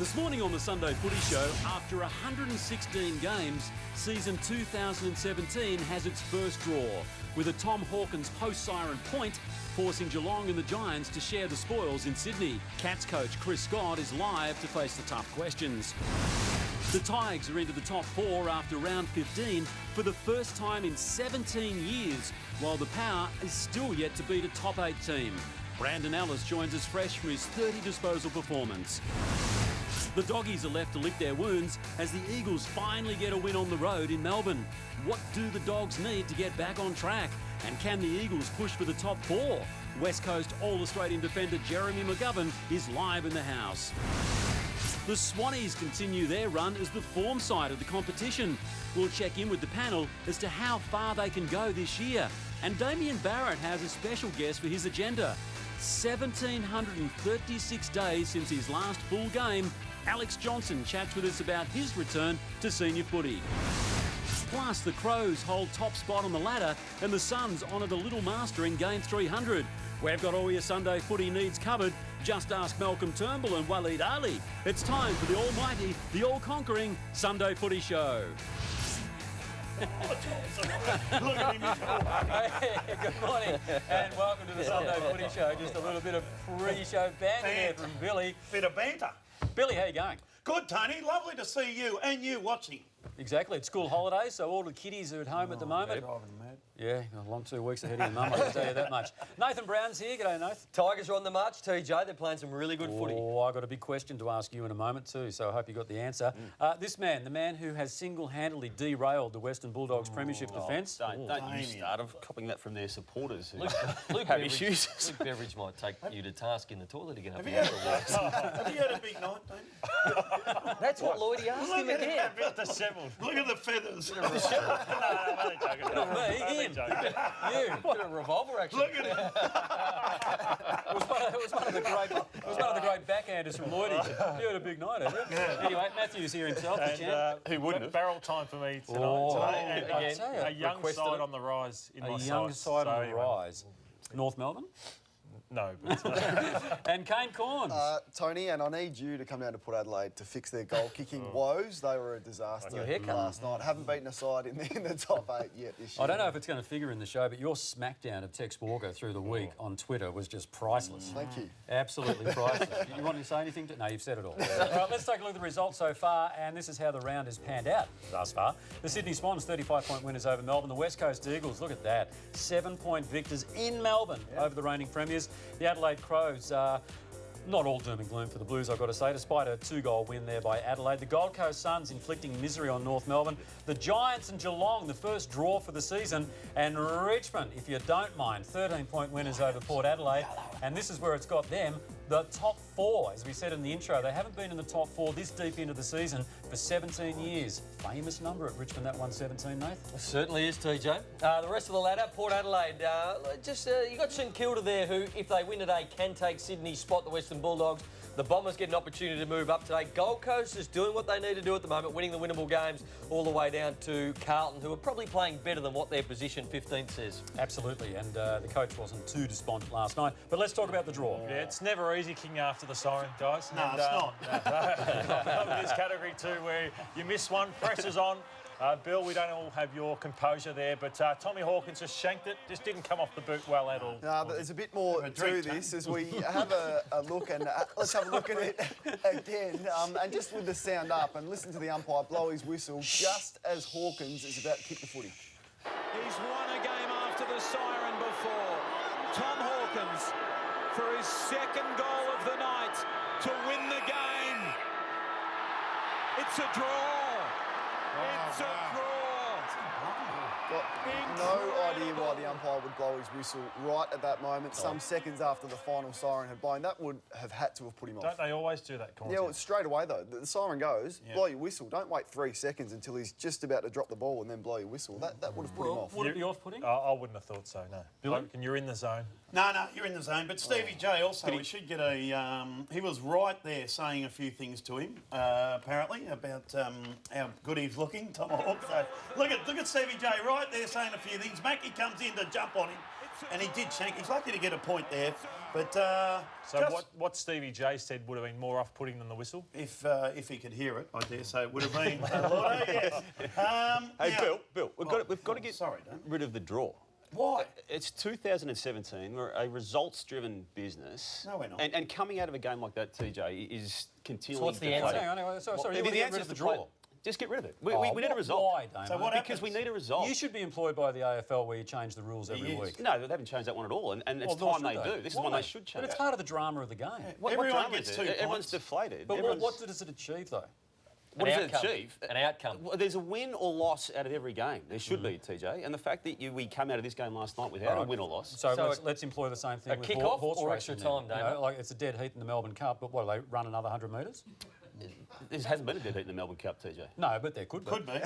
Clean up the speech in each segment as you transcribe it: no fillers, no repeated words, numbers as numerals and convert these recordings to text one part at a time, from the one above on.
This morning on the Sunday Footy Show, after 116 games, season 2017 has its first draw, with a Tom Hawkins post-siren point forcing Geelong and the Giants to share the spoils in Sydney. Cats coach Chris Scott is live to face the tough questions. The Tigers are into the top four after round 15 for the first time in 17 years, while the Power is still yet to beat a top 8 team. Brandon Ellis joins us fresh from his 30 disposal performance. The Doggies are left to lick their wounds as the Eagles finally get a win on the road in Melbourne. What do the Dogs need to get back on track? And can the Eagles push for the top four? West Coast All-Australian defender Jeremy McGovern is live in the house. The Swannies continue their run as the form side of the competition. We'll check in with the panel as to how far they can go this year. And Damien Barrett has a special guest for his agenda. 1,736 days since his last full game, Alex Johnson chats with us about his return to senior footy. Plus, the Crows hold top spot on the ladder and the Suns honour the Little Master in Game 300. We've got all your Sunday footy needs covered. Just ask Malcolm Turnbull and Waleed Ali. It's time for the almighty, the all-conquering Sunday Footy Show. Look at him. Good morning and welcome to the Sunday Footy Show. Just a little bit of pre-show banter there from Billy. Bit of banter. Billy, how you going? Good, Tony. Lovely to see you and you watching. Exactly. It's school holidays, so all the kiddies are at home at the moment. Driving mad. Yeah, a long 2 weeks ahead of your mum, I can tell you that much. Nathan Brown's here. G'day, Nathan. Tigers are on the march, TJ. They're playing some really good footy. Oh, I've got a big question to ask you in a moment too, so I hope you got the answer. This man, the man who has single-handedly derailed the Western Bulldogs premiership defence. Don't you start. I'm copying that from their supporters who Luke have issues. Luke Beveridge might take you to task in the toilet again. Have you had a big night, Tony? That's what Lloydie asked him again. Look at the feathers. Not me, him. You. Bit of revolver action. Look at it. It was one of the great backhanders from Lloydie. You had a big night, haven't you? Anyway, Matthew's here himself, the champ. who wouldn't have? Barrel time for me tonight. And I again, tell you, a young requested side it. on the rise in my A young sights. side on the anyway. rise. North Melbourne. No, but And Kane Corns. Tony, and I need you to come down to Port Adelaide to fix their goal-kicking woes. They were a disaster Your haircut. last night. Haven't beaten a side in the top 8 yet this year. I don't know if it's going to figure in the show, but your smackdown of Tex Walker through the week on Twitter was just priceless. Thank you. Absolutely priceless. You want to say anything? No, you've said it all. All right, let's take a look at the results so far, and this is how the round has panned out thus far. The Sydney Swans, 35-point winners over Melbourne. The West Coast Eagles, look at that, 7-point victors in Melbourne over the reigning premiers. The Adelaide Crows, not all doom and gloom for the Blues, I've got to say, despite a 2-goal win there by Adelaide. The Gold Coast Suns inflicting misery on North Melbourne. The Giants and Geelong, the first draw for the season. And Richmond, if you don't mind, 13-point winners over Port Adelaide. And this is where it's got them, the top four. As we said in the intro, they haven't been in the top four this deep into the season for 17 years. Famous number at Richmond, that 117, Nathan. It certainly is, TJ. The rest of the ladder, Port Adelaide. You got St Kilda there, who, if they win today, can take Sydney's spot, the Western Bulldogs. The Bombers get an opportunity to move up today. Gold Coast is doing what they need to do at the moment, winning the winnable games all the way down to Carlton, who are probably playing better than what their position 15 says. Absolutely, and the coach wasn't too despondent last night. But let's talk about the draw. yeah, it's never easy kicking after the siren, guys. No, it's not. I'm in this category too, where you miss one, pressure's on. Bill, we don't all have your composure there, but Tommy Hawkins just shanked it. Just didn't come off the boot well at all. No, but there's a bit more to this as we have a look, and let's have a look at it again. And just with the sound up, and listen to the umpire blow his whistle just as Hawkins is about to kick the footy. He's won a game after the siren before. Tom Hawkins for his second goal of the night to win the game. It's a draw. It's a draw. Got no idea why the umpire would blow his whistle right at that moment, some seconds after the final siren had blown. That would have had to have put him off. Don't they always do that, Corns? Yeah, well, straight away though. The siren goes, blow your whistle. Don't wait 3 seconds until he's just about to drop the ball and then blow your whistle. That would have put him off. Would it be off-putting? I wouldn't have thought so, no. Billy? And you're in the zone. No, you're in the zone. But Stevie J also, we should get a... he was right there saying a few things to him, apparently, about how good he's looking, Tom Hawk. So look at Stevie J right there saying a few things. Mackie comes in to jump on him. and he did shank. He's lucky to get a point there, but So what Stevie J said would have been more off-putting than the whistle? if he could hear it, I dare say it would have been a lot. Yes. Hey, now- Bill, we've got to get sorry, Dan. rid of the draw. Why? It's 2017. We're a results-driven business. No, we're not. And coming out of a game like that, TJ, is continually. So what's the deflating. answer? Hang on, sorry, The you want to get answer rid is of the to play draw. it. Just get rid of it. We Oh, need a result. Why, Damo? So what Because we need a result. You should be employed by the AFL where you change the rules every He is. week. No, they haven't changed that one at all, and it's Well, nor time they should do. This is Why? one they should change. But it's part of the drama of the game. What Everyone drama gets is 2 it? points. Everyone's deflated. But Everyone's- what does it achieve, though? What An does it outcome. achieve? An outcome. Well, there's a win or loss out of every game. There should be, TJ. And the fact that we come out of this game last night without a win or loss. So, So let's employ the same thing a with kick-off horse or racing extra time, then. You Damo? know, like it's a dead heat in the Melbourne Cup, but what, they run another 100 metres? There hasn't been a dead heat in the Melbourne Cup, TJ. No, but there could be. Could be.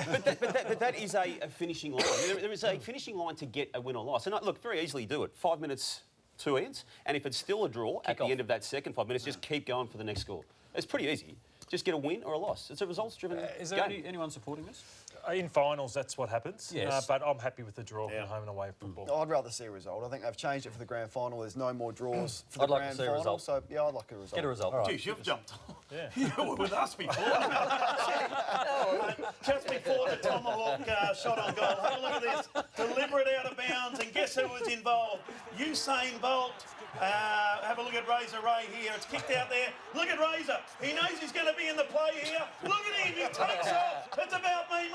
But that is a finishing line. There is a finishing line to get a win or loss. And look, very easily do it. 5 minutes, 2 ends. And if it's still a draw at the off. end of that second 5 minutes, just keep going for the next score. It's pretty easy. Just get a win or a loss. It's a results-driven Is there game. anyone supporting this? In finals, that's what happens. Yes. But I'm happy with the draw for home and away football. Oh, I'd rather see a result. I think they've changed it for the grand final. There's no more draws for the I'd like to grand see a final. result. So, yeah, I'd like a result. Get a result. Jeez, you've jumped. Yeah. You were with us before. Just before the tomahawk shot on goal. Have a look at this. Deliberate out of bounds, and guess who was involved? Usain Bolt. Have a look at Razor Ray here. It's kicked out there. Look at Razor. He knows he's going to be in the play here. Look at him. He takes off. It's about me.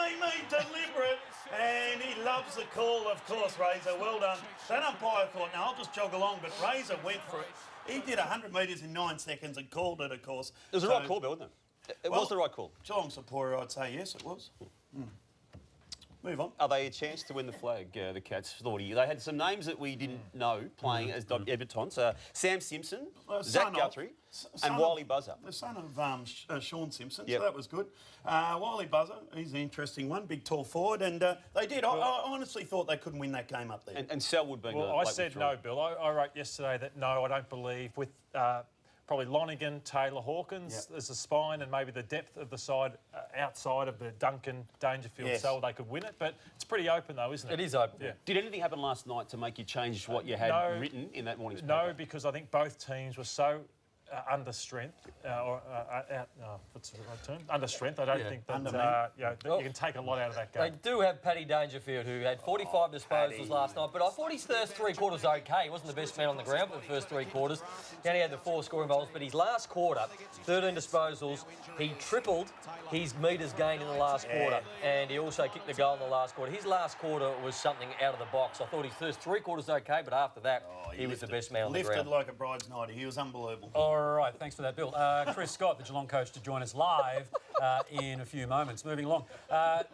Deliberate. And he loves the call, of course, Razor. Well done. That umpire thought, no, I'll just jog along. But Razor went for it. He did 100 metres in 9 seconds and called it, of course. It was the right call, Bill, wasn't it? It Well- was the right call. Geelong supporter, I'd say yes, it was. Move on. Are they a chance to win the flag, the Cats? They had some names that we didn't know playing as debutants. Sam Simpson, Son Zach of- Guthrie, son and of- Wiley Buzzer. The son of Sean Simpson, Yep. so that was good. Wiley Buzzer, he's an interesting one, big tall forward, and they did. I honestly thought they couldn't win that game up there. And Selwood being Well, the I late said withdrawal. no, Bill. I wrote yesterday that no, I don't believe with probably Lonigan, Taylor, Hawkins as a spine, and maybe the depth of the side outside of the Duncan, Dangerfield, Yes. so they could win it. But it's pretty open though, isn't it? It is open. Yeah. Did anything happen last night to make you change what you had No. written in that morning's No, paper? because I think both teams were so under strength, what's the right term? Under strength. I don't think that that you can take a lot out of that They game. do have Paddy Dangerfield, who had 45 disposals last night, but I thought his first 3 quarters okay. He wasn't the best man on the ground for the first 3 quarters. He only had the 4 scoring goals, but his last quarter, 13 disposals, he tripled his metres gained in the last quarter, and he also kicked the goal in the last quarter. His last quarter was something out of the box. I thought his first 3 quarters okay, but after that, he was the best man on the Lifted ground. like a bride's nightie. He was unbelievable. All right, thanks for that, Bill. Chris Scott, the Geelong coach, to join us live in a few moments. Moving along.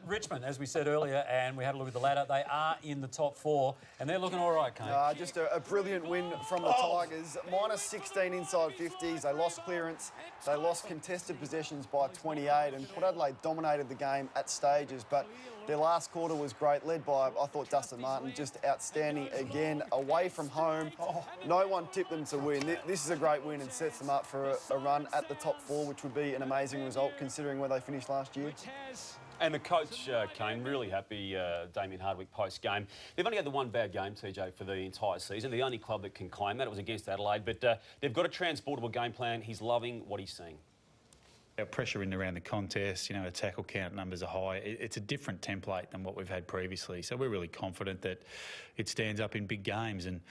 Richmond, as we said earlier, and we had a look at the ladder, they are in the top 4, and they're looking all right, Kane. Just a brilliant win from the Tigers. Minus 16 inside 50s. They lost clearance. They lost contested possessions by 28, and Port Adelaide dominated the game at stages. But their last quarter was great, led by, I thought, Dustin Martin, just outstanding again. Away from home, no one tipped them to win. This is a great win and sets them up for a run at the top 4, which would be an amazing result considering where they finished last year. And the coach, Kane, really happy, Damien Hardwick, post-game. They've only had the one bad game, TJ, for the entire season. The only club that can claim that. It was against Adelaide. But they've got a transportable game plan. He's loving what he's seeing. Our pressure in around the contest, our tackle count numbers are high. It's a different template than what we've had previously. So we're really confident that it stands up in big games. And,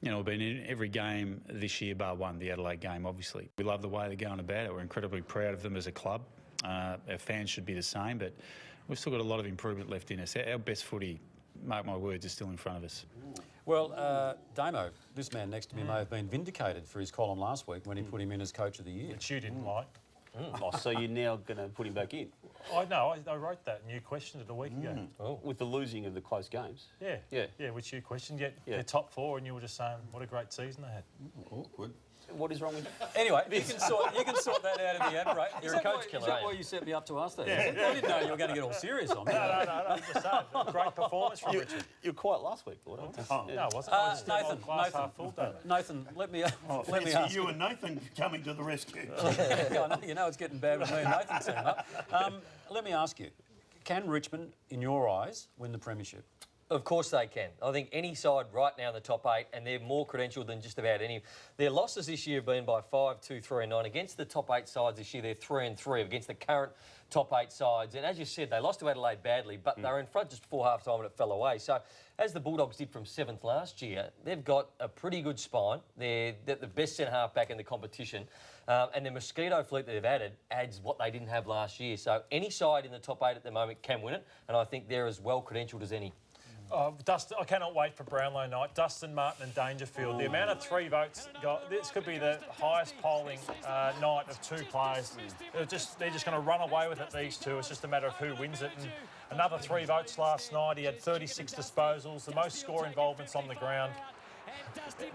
we've been in every game this year, bar one, the Adelaide game, obviously. We love the way they're going about it. We're incredibly proud of them as a club. Our fans should be the same, but we've still got a lot of improvement left in us. Our best footy, mark my words, is still in front of us. Well, Damo, this man next to me may have been vindicated for his column last week when he put him in as Coach of the Year. Which you didn't like. Oh, so you're now going to put him back in? I know. I wrote that, and you questioned it a week ago. Oh. With the losing of the close games? Yeah, which you questioned. Yet they're top 4, and you were just saying what a great season they had. Awkward. What is wrong with Anyway, you can sort that out in the end, right? You're a coach killer, Is that ain't you? why you set me up to us there? I didn't know you were going to get all serious on me. No, I'm just saying. Great performance from Richard. You're quiet last week, Lord. No, it wasn't. I was still on glass half full, David. Nathan, let me Fancy ask you and Nathan coming to the rescue. you know it's getting bad with me and Nathan teaming up. Let me ask you, can Richmond, in your eyes, win the premiership? Of course they can. I think any side right now in the top 8, and they're more credentialed than just about any. Their losses this year have been by 5, 2, 3 and 9. Against the top 8 sides this year, they're 3 and 3 against the current top 8 sides. And as you said, they lost to Adelaide badly, but they were in front just before half-time and it fell away. So as the Bulldogs did from 7th last year, they've got a pretty good spine. They're the best centre-half back in the competition. And the mosquito fleet that they've added adds what they didn't have last year. So any side in the top 8 at the moment can win it, and I think they're as well credentialed as any. Dustin, I cannot wait for Brownlow night. Dustin, Martin and Dangerfield. The amount of 3 votes got, this could be the highest polling night of 2 players. They're just going to run away with it, these two. It's just a matter of who wins it. And another 3 votes last night. He had 36 disposals, the most score involvements on the ground.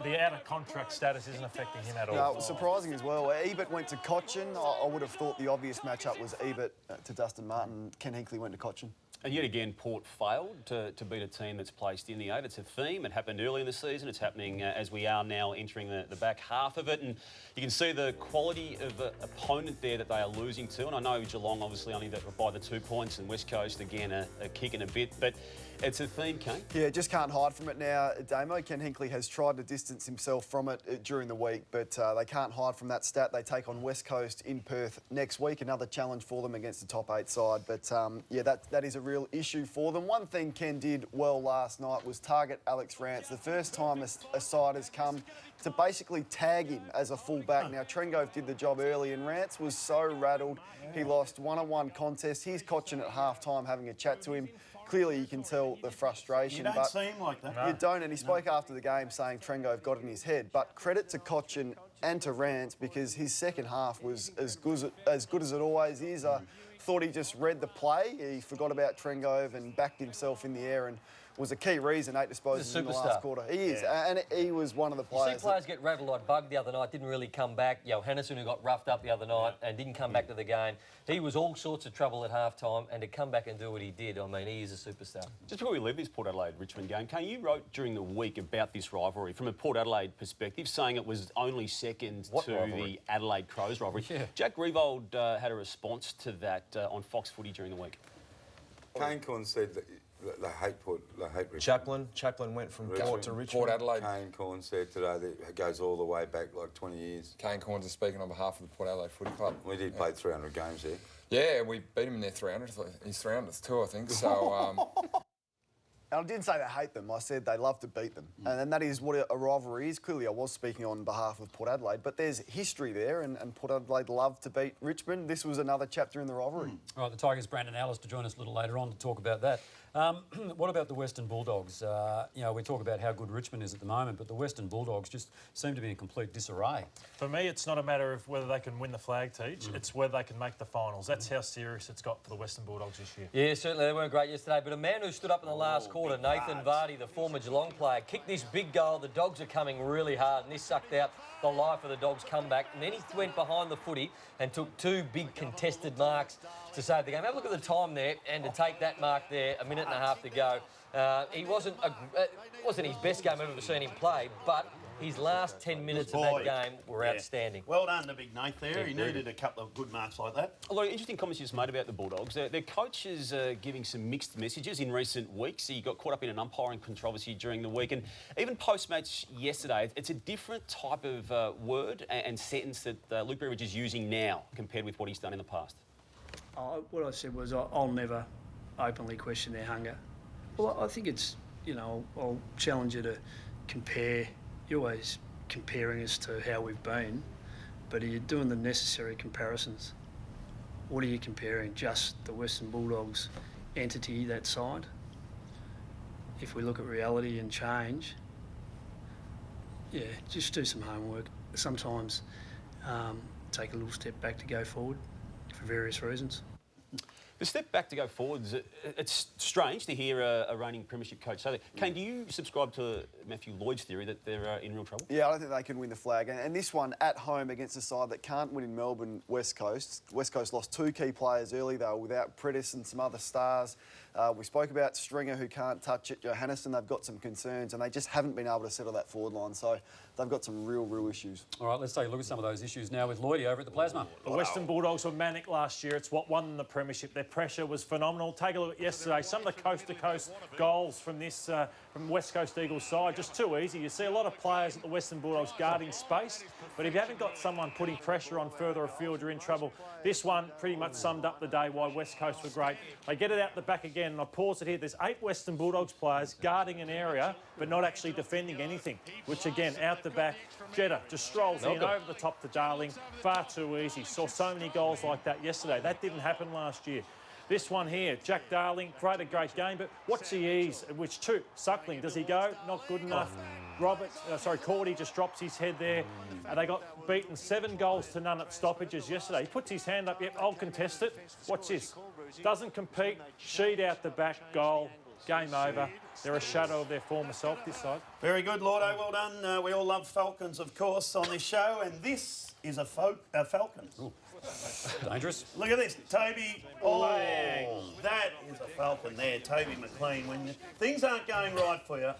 The out-of-contract status isn't affecting him at all. No, it was surprising as well. Ebert went to Cochin. I would have thought the obvious matchup was Ebert to Dustin Martin. Ken Hinkley went to Cochin. And yet again, Port failed to beat a team that's placed in the 8. It's a theme. It happened early in the season. It's happening as we are now entering the back half of it. And you can see the quality of the opponent there that they are losing to. And I know Geelong obviously only by the 2 points, and West Coast again are kicking a bit. But it's a theme, Kane. Yeah, just can't hide from it now, Damo. Ken Hinkley has tried to distance himself from it during the week, but they can't hide from that stat. They take on West Coast in Perth next week, another challenge for them against the top 8 side. But yeah, that is a real issue for them. One thing Ken did well last night was target Alex Rance. The first time a side has come to basically tag him as a fullback. Now, Trengove did the job early, and Rance was so rattled. He lost one-on-one contest. He's Cochin at half-time having a chat to him. Clearly, you can tell the frustration. You don't seem like that. You don't, and he spoke after the game saying Trengove got in his head. But credit to Cochin and to Rance, because his second half was as good as it always is. I thought he just read the play. He forgot about Trengove and backed himself in the air, and was a key reason 8 disposals in the last quarter. He is, and he was one of the players. You see players get rattled like Bug the other night, didn't really come back. Hennison, who got roughed up the other night and didn't come back to the game. He was all sorts of trouble at half-time, and to come back and do what he did, I mean, he is a superstar. Just before we leave this Port Adelaide-Richmond game, Kane, you wrote during the week about this rivalry from a Port Adelaide perspective, saying it was only second to the Adelaide Crows rivalry. Yeah. Jack Rivold had a response to that on Fox Footy during the week. Kane Corn said that they hate Richmond. Chaplin went from Port to Richmond. Port Adelaide. Kane Corn said today that it goes all the way back like 20 years. Kane Corn's speaking on behalf of the Port Adelaide Footy Club. We did play 300 games there. Yeah, we beat him in their 300th. He's 300th too, I think. So. And I didn't say they hate them. I said they love to beat them. And that is what a rivalry is. Clearly, I was speaking on behalf of Port Adelaide, but there's history there, and Port Adelaide love to beat Richmond. This was another chapter in the rivalry. All right, the Tigers' Brandon Ellis to join us a little later on to talk about that. What about the Western Bulldogs? We talk about how good Richmond is at the moment, but the Western Bulldogs just seem to be in complete disarray. For me, it's not a matter of whether they can win the flag, Teach. It's whether they can make the finals. That's how serious it's got for the Western Bulldogs this year. Yeah, certainly they weren't great yesterday, but a man who stood up in the last quarter, Nathan Vardy, the former Geelong player, kicked this big goal. The Dogs are coming really hard, and this sucked out the life of the Dogs' comeback. And then he went behind the footy and took 2 big contested marks to save the game. Have a look at the time there, and to take that mark there, a minute and a half to go. He wasn't his best game I've ever seen him play, but his last 10 minutes of that game were outstanding. Well done to Big Nate there. He needed a couple of good marks like that. A lot of interesting comments you just made about the Bulldogs. Their coach is giving some mixed messages in recent weeks. He got caught up in an umpiring controversy during the week, and even post-match yesterday, it's a different type of word and sentence that Luke Beveridge is using now compared with what he's done in the past. What I said was I'll never openly question their hunger. Well, I think it's, I'll challenge you to compare. You're always comparing us to how we've been, but are you doing the necessary comparisons? What are you comparing? Just the Western Bulldogs entity, that side? If we look at reality and change, just do some homework. Sometimes take a little step back to go forward for various reasons. The step back to go forwards, it's strange to hear a reigning premiership coach say that. Kane, do you subscribe to Matthew Lloyd's theory that they're in real trouble? Yeah, I don't think they can win the flag. And this one at home against a side that can't win in Melbourne, West Coast. West Coast lost 2 key players early. They were without Predis and some other stars. We spoke about Stringer, who can't touch it. Johannesson, they've got some concerns, and they just haven't been able to settle that forward line. So they've got some real issues. All right, let's take a look at some of those issues now with Lloydie over at the Plasma. The Western Bulldogs were manic last year. It's what won the premiership. Their pressure was phenomenal. Take a look at yesterday. Some of the coast-to-coast goals from this from West Coast Eagles side, just too easy. You see a lot of players at the Western Bulldogs guarding space, but if you haven't got someone putting pressure on further afield, you're in trouble. This one pretty much summed up the day why West Coast were great. They get it out the back again, and I pause it here. There's 8 Western Bulldogs players guarding an area, but not actually defending anything, which again, out the back, Jeddah just strolls in over the top to Darling. Far too easy. Saw so many goals like that yesterday. That didn't happen last year. This one here, Jack Darling, a great game, but what's the ease? Which two? Suckling, does he go? Not good enough. Cordy just drops his head there. They got beaten 7 goals to none at stoppages yesterday. He puts his hand up, yep, I'll contest it. What's this? Doesn't compete, sheet out the back, goal, game over. They're a shadow of their former self this side. Very good, Lordo, well done. We all love Falcons, of course, on this show, and this is a Falcon. Ooh. Dangerous. Look at this, Toby. Oh, that is a Falcon there, Toby McLean. When things aren't going right for you,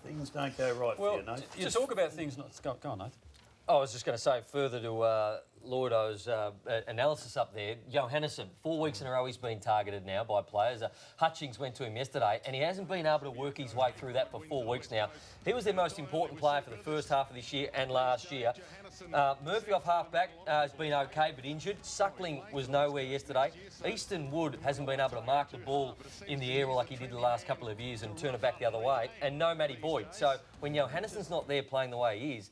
things don't go right for you, Nathan. You talk about things not... Go on, Nathan. I was just going to say, further to Lordo's analysis up there, Johannesson, 4 weeks in a row he's been targeted now by players. Hutchings went to him yesterday, and he hasn't been able to work his way through that for 4 weeks now. He was their most important player for the first half of this year and last year. Murphy off half-back has been okay, but injured. Suckling was nowhere yesterday. Easton Wood hasn't been able to mark the ball in the air like he did the last couple of years and turn it back the other way. And no Matty Boyd. So when Johannesson's not there playing the way he is,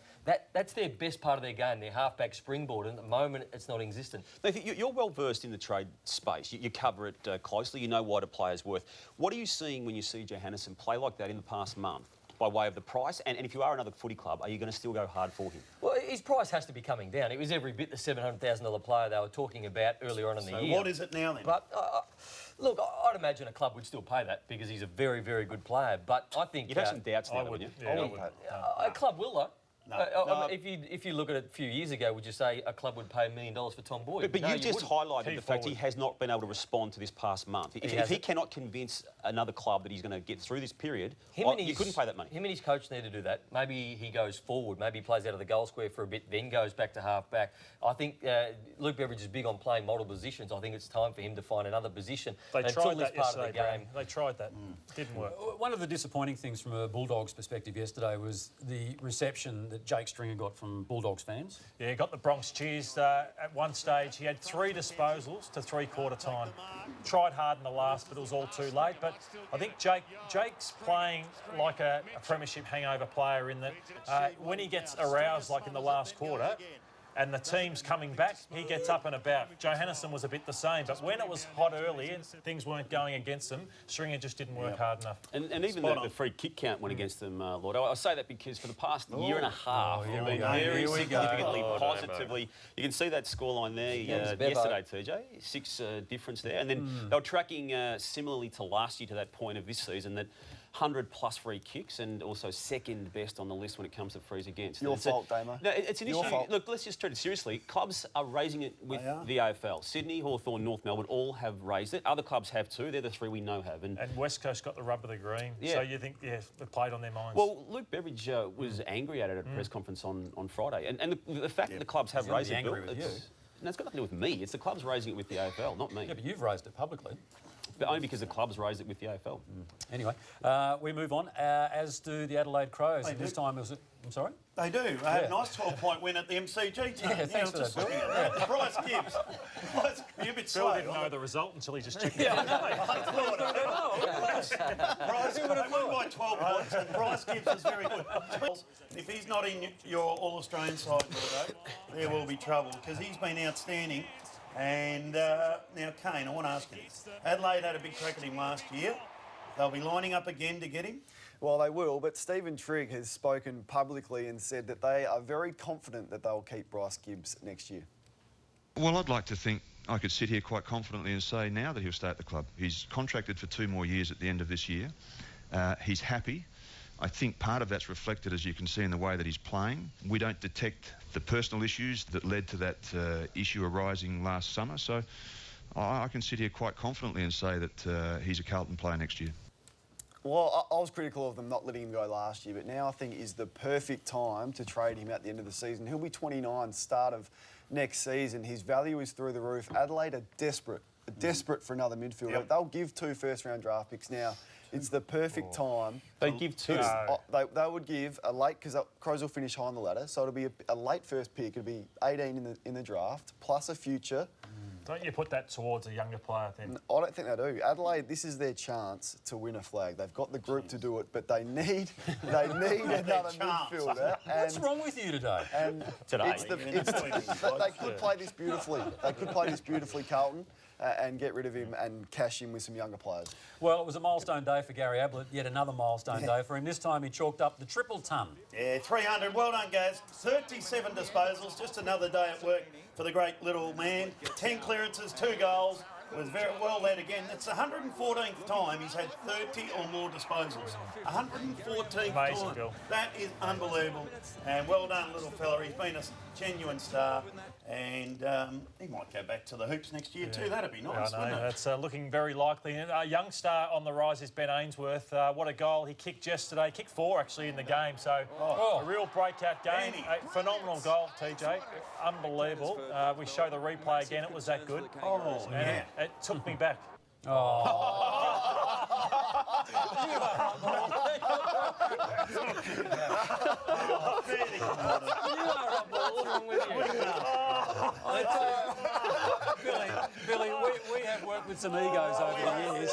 that's their best part of their game, their half-back springboard. And at the moment, it's not existent. Nathan, you're well versed in the trade space. You cover it closely. You know what a player's worth. What are you seeing when you see Johannesson play like that in the past month? By way of the price, and if you are another footy club, are you going to still go hard for him? Well, his price has to be coming down. It was every bit the $700,000 player they were talking about earlier on in the year. So what is it now then? But look, I'd imagine a club would still pay that because he's a very good player. But I think you'd have some doubts now, wouldn't you? A club will, though. No. If you look at it a few years ago, would you say a club would pay $1 million for Tom Boyd? But you just highlighted the fact he has not been able to respond to this past month. If he cannot convince another club that he's going to get through this period, you couldn't pay that money. Him and his coach need to do that. Maybe he goes forward. Maybe he plays out of the goal square for a bit, then goes back to half-back. I think Luke Beveridge is big on playing multiple positions. I think it's time for him to find another position. They tried that part of the yesterday, game. They tried that. Didn't work. One of the disappointing things from a Bulldogs perspective yesterday was the reception that Jake Stringer got from Bulldogs fans. Yeah, he got the Bronx cheers at one stage. He had 3 disposals to three-quarter time. Tried hard in the last, but it was all too late. But I think Jake's playing like a premiership hangover player in that when he gets aroused, like in the last quarter, and the team's coming back, he gets up and about. Johannesson was a bit the same, but when it was hot early and things weren't going against them, Stringer just didn't work hard enough. And even the free kick count went against them, Lord. I say that because for the past year and a half, they've been very significantly positively. You can see that scoreline there yesterday, TJ. 6 difference there. And then they were tracking similarly to last year to that point of this season, that 100+ free kicks and also second best on the list when it comes to frees against. Your fault, Damo. No, it's an issue. Look, let's just treat it seriously. Clubs are raising it with the AFL. Sydney, Hawthorn, North Melbourne all have raised it. Other clubs have too. They're the 3 we know have. And West Coast got the rub of the green. Yeah. So you think, it played on their minds. Well, Luke Beveridge was angry at it at a press conference on Friday. And the fact that the clubs have raised it, angry with you. No, it's got nothing to do with me. It's the clubs raising it with the AFL, not me. Yeah, but you've raised it publicly. But only because the clubs raised it with the AFL. Anyway, we move on, as do the Adelaide Crows. This time, I'm sorry? They do. They had a nice 12-point win at the MCG team. Yeah, thanks for that, Bill. Bryce Gibbs. You're a bit Bill slow. didn't know the result until he just checked it. Bryce, they won by 12 points, and Bryce Gibbs is very good. If he's not in your All-Australian side, Gordo, there will be trouble, because he's been outstanding. And now, Kane, I want to ask you this. Adelaide had a big crack at him last year. They'll be lining up again to get him. Well, they will, but Stephen Trigg has spoken publicly and said that they are very confident that they'll keep Bryce Gibbs next year. Well, I'd like to think I could sit here quite confidently and say now that he'll stay at the club. He's contracted for 2 more years at the end of this year. He's happy. I think part of that's reflected, as you can see, in the way that he's playing. We don't detect the personal issues that led to that issue arising last summer. So I can sit here quite confidently and say that he's a Carlton player next year. Well, I was critical of them not letting him go last year, but now I think is the perfect time to trade him at the end of the season. He'll be 29, start of next season. His value is through the roof. Adelaide are desperate for another midfielder. Yep. They'll give 2 first-round draft picks now. It's the perfect time. They give 2. They would give a late, because Crows will finish high on the ladder, so it'll be a late first pick. It'll be 18 in the draft, plus a future. Don't you put that towards a younger player then? I don't think they do. Adelaide, this is their chance to win a flag. They've got the group to do it, but they need another midfielder. What's wrong with you today? And they could play this beautifully. They could play this beautifully, Carlton, and get rid of him and cash in with some younger players. Well, it was a milestone day for Gary Ablett, yet another milestone day for him. This time he chalked up the triple ton. Yeah, 300. Well done, Gaz. 37 disposals. Just another day at work for the great little man. 10 clearances, 2 goals. Was very well led again. It's the 114th time he's had 30 or more disposals. 114th Amazing, time. Bill. That is unbelievable. And well done, little fella. He's been a genuine star. And he might go back to the hoops next year too. That'd be nice, I know. wouldn't it? That's looking very likely. And a young star on the rise is Ben Ainsworth. What a goal he kicked yesterday. Kicked 4 actually in the game. So a real breakout game. A phenomenal goal, TJ. Unbelievable. We show the replay again. It was that good. Oh, And it took me back. What's wrong with you? Billy, we have worked with some egos over the years.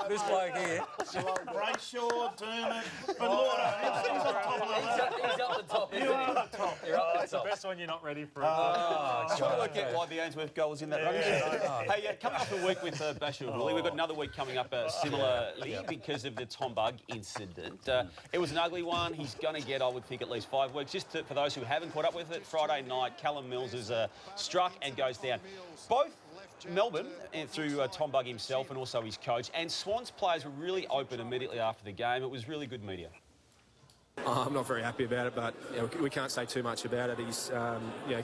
This bloke here. Brayshaw, Dermot, but Lord, he's on top of that. He's up the top, isn't he? You're up the top. You're up the It's the top. best one you're not ready for. Trying to work out why the Ainsworth goal was in that run. Hey, coming up a week with Bashir Hooley, we've got another week coming up similarly because of the Tom Bug incident. It was an ugly one. He's going to get, I would think, at least 5 weeks. Just for those who haven't caught up with it, Friday night, Callum Mills is struck and goes down. Both Melbourne, through Tom Bug himself and also his coach, and Swans players were really open immediately after the game. It was really good media. I'm not very happy about it, but we can't say too much about it. He's,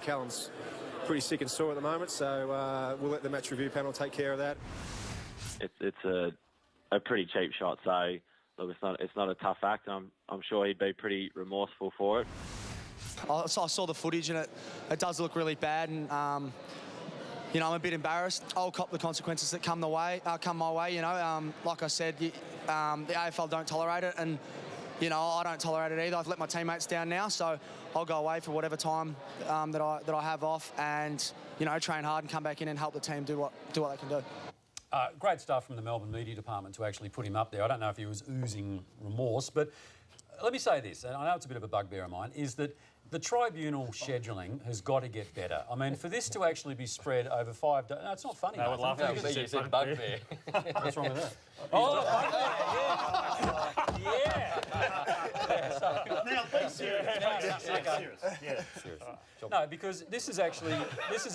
Callum's pretty sick and sore at the moment, so we'll let the match review panel take care of that. It's a pretty cheap shot, so look, it's not a tough act. I'm sure he'd be pretty remorseful for it. I saw the footage and it does look really bad, and I'm a bit embarrassed. I'll cop the consequences that come my way. Like I said, the AFL don't tolerate it, and I don't tolerate it either. I've let my teammates down now, so I'll go away for whatever time that I have off, and train hard and come back in and help the team do what they can do. Great stuff from the Melbourne media department to actually put him up there. I don't know if he was oozing remorse, but let me say this, and I know it's a bit of a bugbear of mine, is that the tribunal scheduling has got to get better. I mean, for this to actually be spread over 5 days... No, it's not funny. I would love You said bugbear. What's wrong with that? Now, be serious. Serious. No, because this is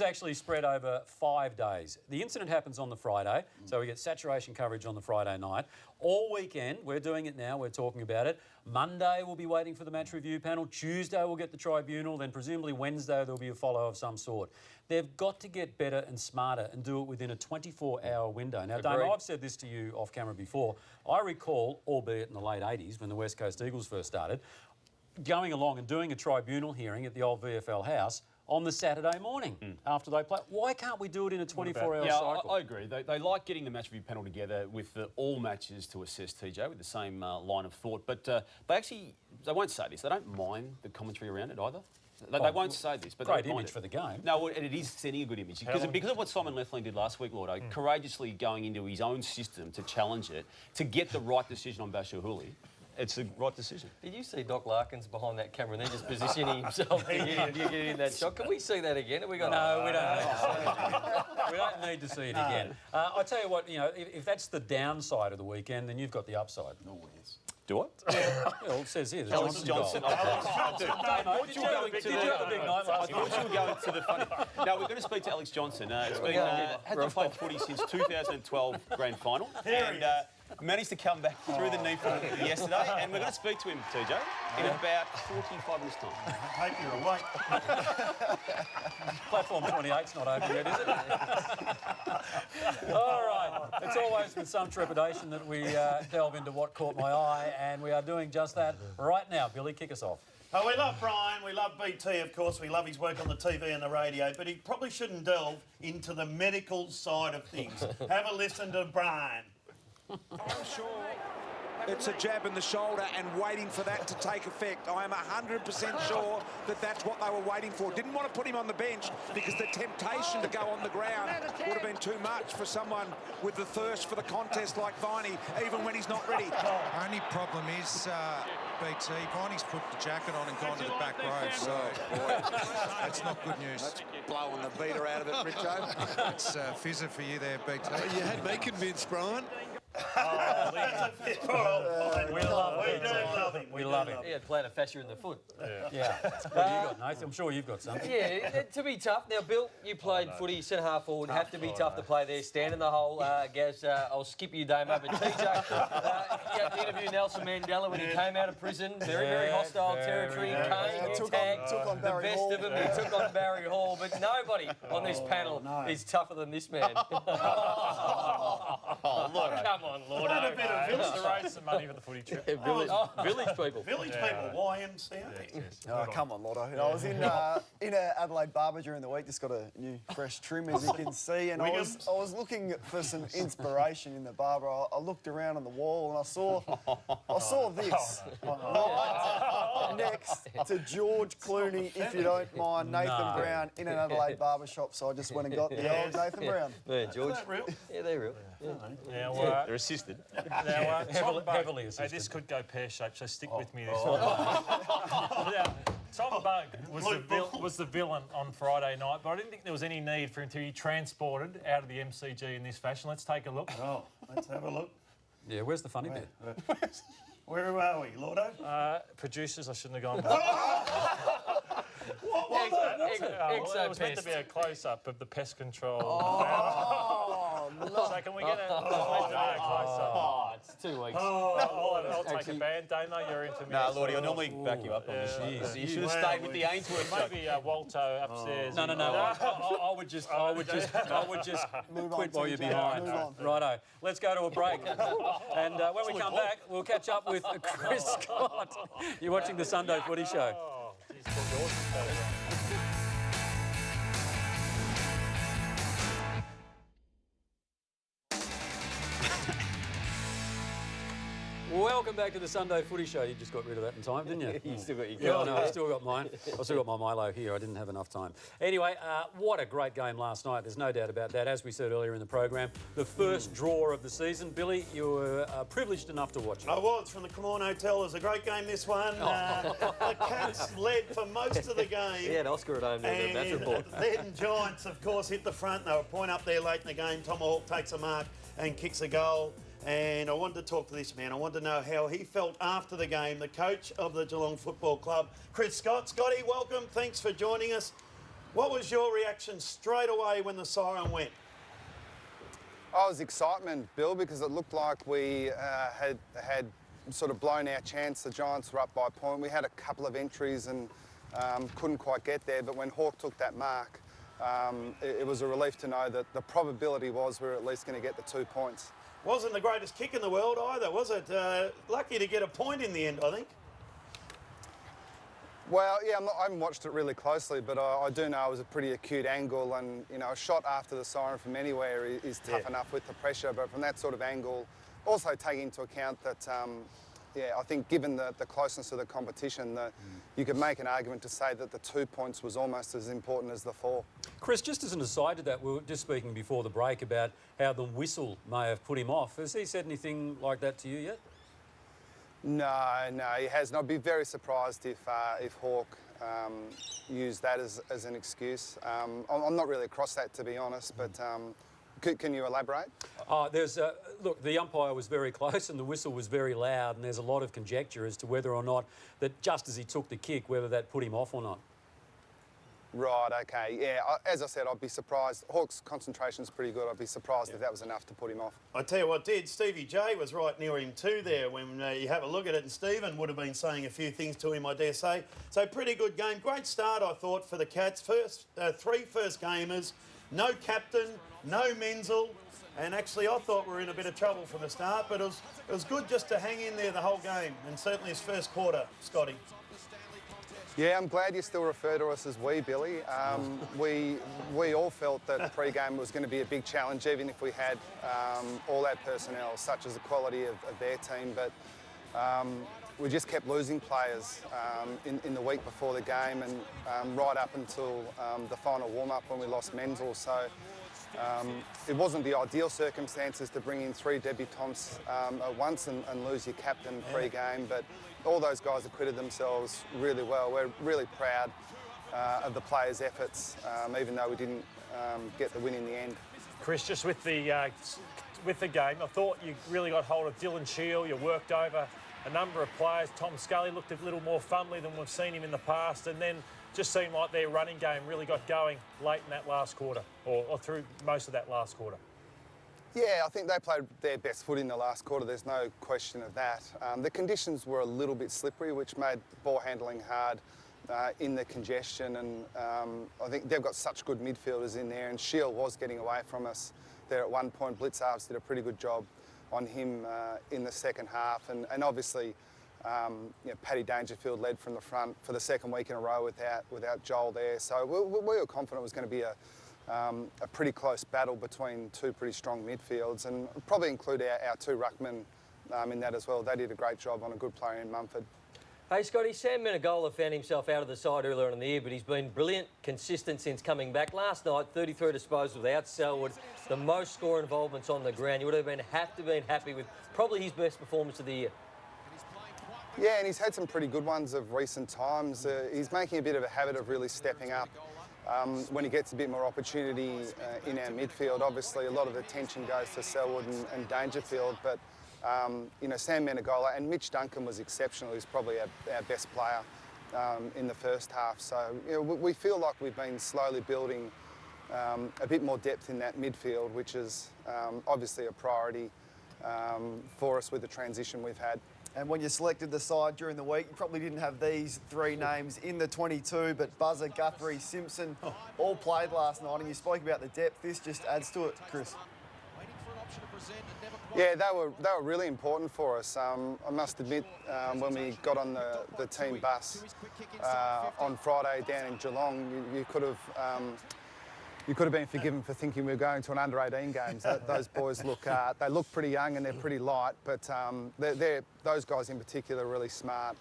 actually spread over 5 days. The incident happens on the Friday, so we get saturation coverage on the Friday night. All weekend, we're doing it now, we're talking about it. Monday, we'll be waiting for the match review panel. Tuesday, we'll get the tribunal. Then presumably Wednesday, there'll be a follow of some sort. They've got to get better and smarter and do it within a 24-hour window. Now, Damo, I've said this to you off camera before. I recall, albeit in the late 80s, when the West Coast Eagles first started, going along and doing a tribunal hearing at the old VFL house on the Saturday morning after they play. Why can't we do it in a 24-hour cycle? I agree. They like getting the match review panel together with all matches to assess, TJ, with the same line of thought. But they won't say this. They don't mind the commentary around it either. They won't say this, but great they don't image for the game. No, and it is sending a good image because of what Simon Lethlean did last week, Lordo, courageously going into his own system to challenge it, to get the right decision on Bashir Hooley. It's the right decision. Did you see Doc Larkins behind that camera and then just positioning himself to get in that shot? Can we see that again? Have we got? No, we don't need to see it again. We don't need to see it again. I tell you what, if that's the downside of the weekend, then you've got the upside. No, yes. Do I? Well, it says here, the Alex Johnson. Did you have the big night last night? I thought you were going to the funny. Now, we're going to speak to Alex Johnson. It's been, hasn't played footy since 2012 grand final. And managed to come back through the knee from yesterday, and we're going to speak to him, TJ, in about 45 minutes' time. I hope you're awake. Platform 28's not open yet, is it? All right. It's always with some trepidation that we delve into what caught my eye, and we are doing just that right now. Billy, kick us off. Oh, we love Brian, we love BT, of course, we love his work on the TV and the radio, but he probably shouldn't delve into the medical side of things. Have a listen to Brian. I'm sure it's a jab in the shoulder and waiting for that to take effect. I am 100% sure that that's what they were waiting for. Didn't want to put him on the bench because the temptation to go on the ground would have been too much for someone with the thirst for the contest like Viney, even when he's not ready. Only problem is, BT, Viney's put the jacket on and gone to the back row, so boy, that's not good news. That's blowing the beater out of it, Richo. It's fizzer for you there, BT. You had me convinced, Brian. We love him. He had plantar fascia in the foot. Yeah. What do you got, Nathan? I'm sure you've got something. Yeah, to be tough. Now, Bill, you played footy, centre half forward. Have to be tough to play there. Stand in the hole. Gaz, I'll skip you, Damo. But TJ, you had to interview Nelson Mandela when he came out of prison. Very hostile territory. Kane, Took tagged on the Barry best Hall. of them. He took on Barry Hall. But nobody on this panel is tougher than this man. Lord, come on, Lord. Just to raise some money for the footy trip. Village people. Village people, YMCA. Oh, come on, Lotto. I was in a Adelaide barber during the week, just got a new fresh trim, as you can see, and I was looking for some inspiration in the barber. I looked around on the wall and I saw this. Right next to George Clooney, if you don't mind, Nathan Brown in an Adelaide barber shop, so I just went and got the old Nathan Brown. Yeah, George. Is that real? Yeah, they're real. Now, They're assisted. Now, Heavily assisted. Hey, this could go pear-shaped, so stick with me this time. Now, Tom Bug was the villain on Friday night, but I didn't think there was any need for him to be transported out of the MCG in this fashion. Let's take a look. Oh, let's have a look. Yeah, where's the funny bit? Where are we, Lordo? Producers, I shouldn't have gone. It was meant to be a close-up of the pest control. So can we get a close-up? Oh, it's 2 weeks. I'll take a band. Damo, you're into me. No, Lordy, I normally back you up on this. You should have stayed with the Ainsworth. Maybe Walto upstairs. No. I would just quit while you're behind. Righto. Let's go to a break. And when we come back, we'll catch up with Chris Scott. You're watching the Sunday Footy Show. Welcome back to the Sunday Footy Show. You just got rid of that in time, didn't you? You still got your Yeah, no, I've still got mine. I've still got my Milo here. I didn't have enough time. Anyway, what a great game last night. There's no doubt about that. As we said earlier in the program, the first draw of the season. Billy, you were privileged enough to watch it. I was, from the Cremorne Hotel. It was a great game, this one. The Cats led for most of the game. He had Oscar at home there, that's report. Then Giants, of course, hit the front. They were a point up there late in the game. Tomahawk takes a mark and kicks a goal. And I wanted to talk to this man. I wanted to know how he felt after the game, the coach of the Geelong Football Club, Chris Scott. Scotty, welcome. Thanks for joining us. What was your reaction straight away when the siren went? Oh, it was excitement, Bill, because it looked like we had sort of blown our chance. The Giants were up by a point. We had a couple of entries and couldn't quite get there. But when Hawk took that mark, it was a relief to know that the probability was we were at least going to get the 2 points. Wasn't the greatest kick in the world either, was it? Lucky to get a point in the end, I think. Well, yeah, I haven't watched it really closely, but I do know it was a pretty acute angle, and you know, a shot after the siren from anywhere is tough enough with the pressure. But from that sort of angle, also taking into account that, I think given the closeness of the competition, that you could make an argument to say that the 2 points was almost as important as the 4. Chris, just as an aside to that, we were just speaking before the break about how the whistle may have put him off. Has he said anything like that to you yet? No, he hasn't. I'd be very surprised if Hawk used that as an excuse. I'm not really across that, to be honest, but can you elaborate? Look, the umpire was very close and the whistle was very loud, and there's a lot of conjecture as to whether or not that just as he took the kick, whether that put him off or not. Right, okay. Yeah, as I said, I'd be surprised. Hawke's concentration's pretty good. I'd be surprised if that was enough to put him off. I tell you what did, Stevie J was right near him too there when you have a look at it, and Stephen would have been saying a few things to him, I dare say. So pretty good game. Great start, I thought, for the Cats. Three first gamers, no captain, no Menzel, and actually I thought we were in a bit of trouble from the start, but it was good just to hang in there the whole game, and certainly his first quarter, Scotty. Yeah, I'm glad you still refer to us as we, Billy. We all felt that pre-game was going to be a big challenge, even if we had all our personnel, such as the quality of their team. But we just kept losing players in the week before the game and right up until the final warm-up when we lost Menzel. So it wasn't the ideal circumstances to bring in 3 debutants at once and lose your captain pre-game, but all those guys acquitted themselves really well. We're really proud of the players' efforts, even though we didn't get the win in the end. Chris, just with the game, I thought you really got hold of Dylan Shield. You worked over a number of players. Tom Scully looked a little more fumbly than we've seen him in the past, and then just seemed like their running game really got going late in that last quarter, or through most of that last quarter. Yeah, I think they played their best footy in the last quarter, there's no question of that. The conditions were a little bit slippery, which made ball handling hard in the congestion, and I think they've got such good midfielders in there, and Shield was getting away from us there at one point. Blitzarves did a pretty good job on him in the second half, and obviously Paddy Dangerfield led from the front for the second week in a row without Joel there. So we were confident it was going to be a pretty close battle between 2 pretty strong midfields, and probably include our 2 ruckmen in that as well. They did a great job on a good player in Mumford. Hey, Scotty, Sam Menegola found himself out of the side earlier in the year, but he's been brilliant, consistent since coming back. Last night, 33 disposals without Selwood, the most score involvements on the ground. You would have been happy with probably his best performance of the year. Yeah, and he's had some pretty good ones of recent times. He's making a bit of a habit of really stepping up when he gets a bit more opportunity in our midfield. Obviously, a lot of attention goes to Selwood and Dangerfield, but Sam Menegola and Mitch Duncan was exceptional. He's probably our best player in the first half. So we feel like we've been slowly building a bit more depth in that midfield, which is obviously a priority for us with the transition we've had. And when you selected the side during the week, you probably didn't have these 3 names in the 22, but Buzzer, Guthrie, Simpson all played last night, and you spoke about the depth. This just adds to it, Chris. Yeah, they were really important for us. I must admit, when we got on the team bus on Friday down in Geelong, you could have been forgiven for thinking we were going to an under-18 games. Those boys they look pretty young and they're pretty light, but those guys in particular are really smart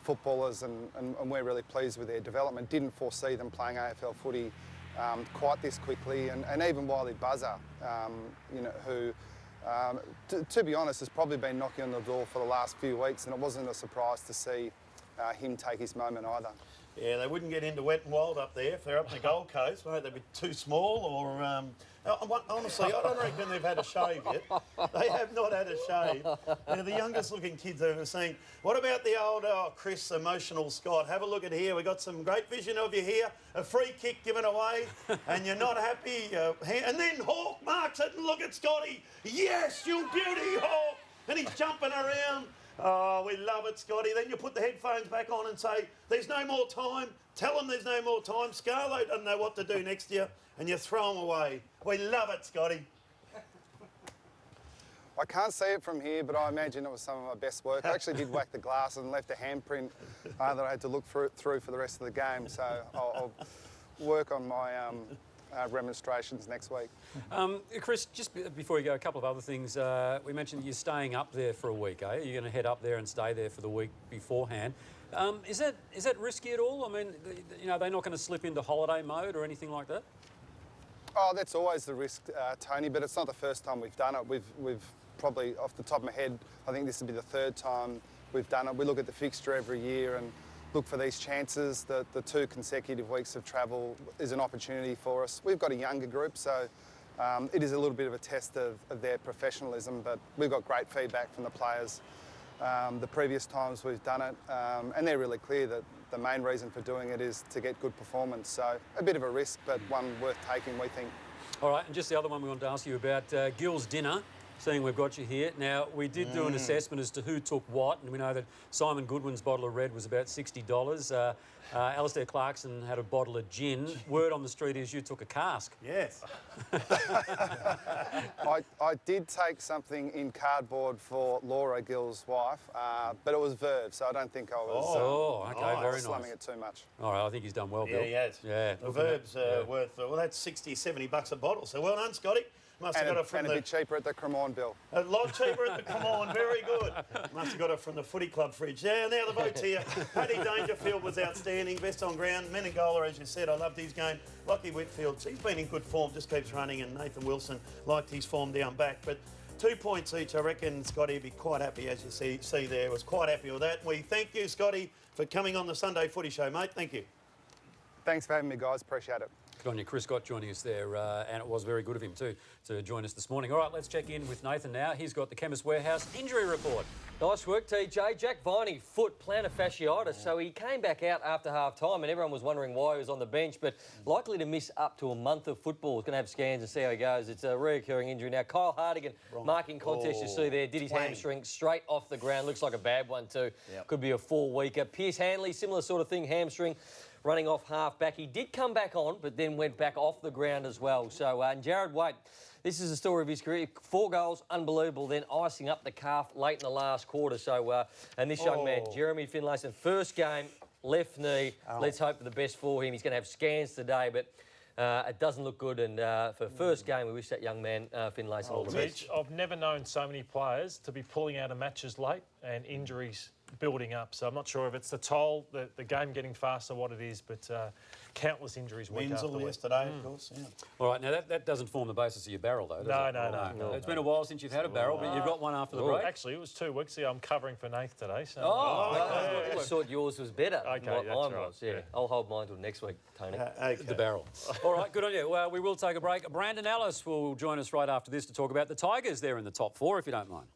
footballers, and we're really pleased with their development. Didn't foresee them playing AFL footy quite this quickly, and even Wiley Buzzer, who, to be honest, has probably been knocking on the door for the last few weeks, and it wasn't a surprise to see him take his moment either. Yeah, they wouldn't get into wet and wild up there if they're up in the Gold Coast. Won't they be too small? Or honestly, I don't reckon they've had a shave yet. They have not had a shave. They're the youngest looking kids I've ever seen. What about the old Chris, emotional Scott? Have a look at here. We've got some great vision of you here. A free kick given away, and you're not happy. And then Hawke marks it, and look at Scotty. Yes, you beauty, Hawke. And he's jumping around. Oh, we love it, Scotty. Then you put the headphones back on and say, there's no more time. Tell them there's no more time. Scarlo doesn't know what to do next year, and you throw them away. We love it, Scotty. I can't see it from here, but I imagine it was some of my best work. I actually did whack the glass and left a handprint that I had to look through for the rest of the game, so I'll work on my remonstrations next week. Chris, just before you go, a couple of other things. We mentioned that you're staying up there for a week, eh? You're going to head up there and stay there for the week beforehand. Is that risky at all? I mean, they're not going to slip into holiday mode or anything like that? Oh, that's always the risk, Tony, but it's not the first time we've done it. We've probably, off the top of my head, I think this will be the 3rd time we've done it. We look at the fixture every year and look for these chances. The 2 consecutive weeks of travel is an opportunity for us. We've got a younger group, so it is a little bit of a test of their professionalism, but we've got great feedback from the players the previous times we've done it, and they're really clear that the main reason for doing it is to get good performance. So a bit of a risk, but one worth taking, we think. All right, and just the other one we wanted to ask you about, Gill's dinner. Seeing we've got you here. Now, we did do an assessment as to who took what, and we know that Simon Goodwin's bottle of red was about $60. Alistair Clarkson had a bottle of gin. Word on the street is you took a cask. Yes. I did take something in cardboard for Laura, Gill's wife, but it was Verve, so I don't think I was okay, very slumming nice. it too much. All right, I think he's done well, Bill. Yeah, he has. Yeah. The Verb's worth, well, that's 60, 70 bucks a bottle. So well done, Scotty. Must have got it from a bit cheaper at the Cremorne, Bill. A lot cheaper at the Cremorne, very good. Must have got it from the Footy Club fridge. Yeah, now the vote's here. Paddy Dangerfield was outstanding, best on ground. Menegola, as you said, I loved his game. Lockie Whitfield, he's been in good form, just keeps running, and Nathan Wilson liked his form down back. But 2 points each, I reckon Scotty would be quite happy, as you see there. Was quite happy with that. We thank you, Scotty, for coming on the Sunday Footy Show, mate. Thank you. Thanks for having me, guys. Appreciate it. Good on you. Chris Scott joining us there, and it was very good of him too to join us this morning. All right, let's check in with Nathan now. He's got the Chemist Warehouse injury report. Nice work, TJ. Jack Viney, foot plantar fasciitis, so he came back out after half-time and everyone was wondering why he was on the bench, but likely to miss up to a month of football. He's going to have scans and see how he goes. It's a reoccurring injury. Now, Kyle Hardigan, marking contest, you see there, did his hamstring straight off the ground. Looks like a bad one too. Yep. Could be a 4-weeker. Pierce Hanley, similar sort of thing, hamstring. Running off half-back. He did come back on, but then went back off the ground as well. So, and Jared Waite, this is the story of his career. 4 goals, unbelievable, then icing up the calf late in the last quarter. So, and this young man, Jeremy Finlayson, first game, left knee. Let's hope for the best for him. He's going to have scans today, but it doesn't look good. And for first game, we wish that young man, Finlayson, all the best. I've never known so many players to be pulling out of matches late and injuries building up. So I'm not sure if it's the toll, the game getting faster, what it is, but countless injuries week after week. Yesterday, of course. Yeah. All right, now that doesn't form the basis of your barrel, though, does it? No. It's been a while since you've had a barrel, but you've got one after the break. Actually, it was 2 weeks ago. I'm covering for Nath today. So. I thought yours was better than what that's mine right. was. Yeah. I'll hold mine till next week, Tony. The barrel. All right, good on you. Well, we will take a break. Brandon Ellis will join us right after this to talk about the Tigers there in the top 4, if you don't mind.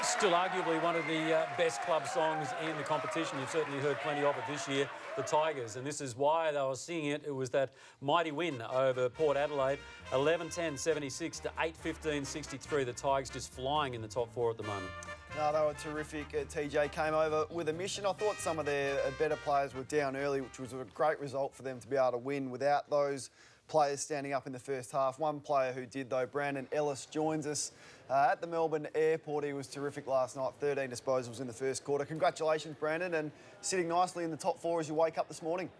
Still arguably one of the best club songs in the competition. You've certainly heard plenty of it this year, the Tigers, and this is why they were singing it. It was that mighty win over Port Adelaide, 11-10-76 to 8-15-63. The Tigers just flying in the top 4 at the moment. No, they were terrific. TJ came over with a mission. I thought some of their better players were down early, which was a great result for them to be able to win without those players standing up in the first half. One player who did, though, Brandon Ellis, joins us at the Melbourne airport. He was terrific last night, 13 disposals in the first quarter. Congratulations, Brandon, and sitting nicely in the top 4 as you wake up this morning.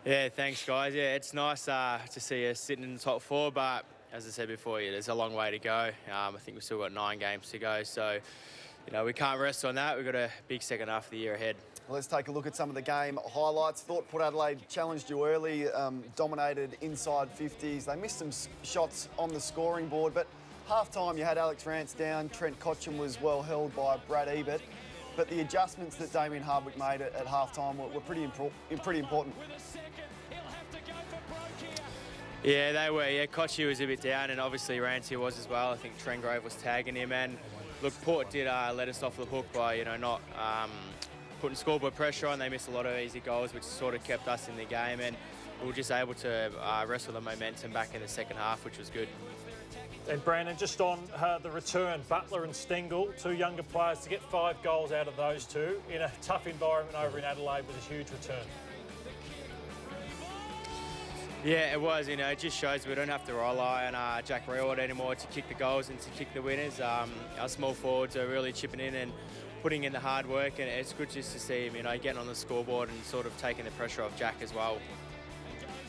Yeah, thanks, guys. Yeah, it's nice to see us sitting in the top 4, but as I said before, there's a long way to go. I think we've still got 9 games to go, so we can't rest on that. We've got a big second half of the year ahead. Let's take a look at some of the game highlights. Thought Port Adelaide challenged you early, dominated inside 50s. They missed some shots on the scoring board, but half-time you had Alex Rance down. Trent Cotchin was well held by Brad Ebert. But the adjustments that Damien Hardwick made at half-time were pretty important. Yeah, they were. Yeah, Cotchin was a bit down, and obviously Rance was as well. I think Trengrove was tagging him, and look, Port did let us off the hook by not putting scoreboard pressure on. They missed a lot of easy goals, which sort of kept us in the game, and we were just able to wrestle the momentum back in the second half, which was good. And Brandon, just on the return, Butler and Stengel, 2 younger players, to get 5 goals out of those 2 in a tough environment over in Adelaide was a huge return. Yeah, it was. It just shows we don't have to rely on Jack Reward anymore to kick the goals and to kick the winners. Our small forwards are really chipping in and putting in the hard work, and it's good just to see him, getting on the scoreboard and sort of taking the pressure off Jack as well.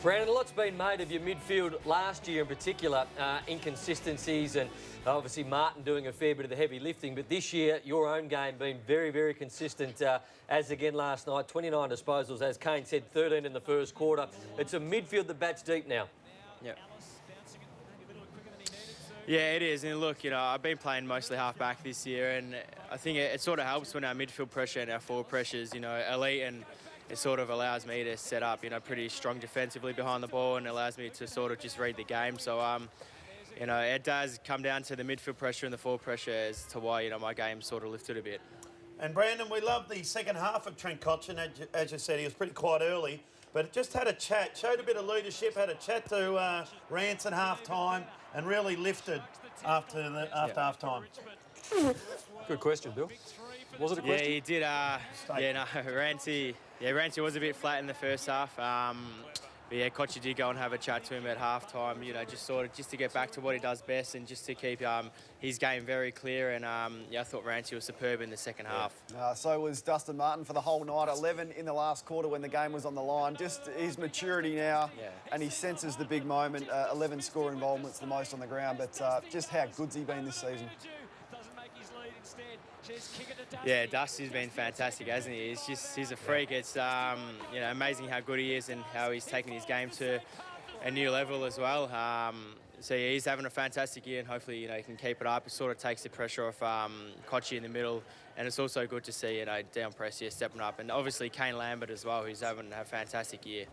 Brandon, a lot's been made of your midfield last year in particular, inconsistencies and obviously Martin doing a fair bit of the heavy lifting, but this year your own game been very, very consistent, as again last night, 29 disposals, as Kane said, 13 in the first quarter. It's a midfield that bats deep now. Yeah. Yeah, it is. And look, I've been playing mostly half-back this year, and I think it sort of helps when our midfield pressure and our forward pressure is, elite, and it sort of allows me to set up, pretty strong defensively behind the ball and allows me to sort of just read the game. So, it does come down to the midfield pressure and the forward pressure as to why, my game sort of lifted a bit. And Brandon, we love the second half of Trent Cotchin. As you said, he was pretty quiet early, but just had a chat, showed a bit of leadership, had a chat to Rance at half-time and really lifted after half-time. Good question, Bill. Was it a question? Yeah, he did. Rancy was a bit flat in the first half. But yeah, Kochi did go and have a chat to him at half-time, just to get back to what he does best and just to keep his game very clear. And I thought Rancy was superb in the second half. So was Dustin Martin for the whole night. 11 in the last quarter when the game was on the line. Just his maturity now, and he senses the big moment. 11 score involvements, the most on the ground. But just how good's he been this season? Yeah, Dusty's been fantastic, hasn't he? He's a freak. It's amazing how good he is and how he's taken his game to a new level as well. So yeah, he's having a fantastic year, and hopefully he can keep it up. It sort of takes the pressure off Kochi in the middle, and it's also good to see down press here stepping up, and obviously Kane Lambert as well, who's having a fantastic year.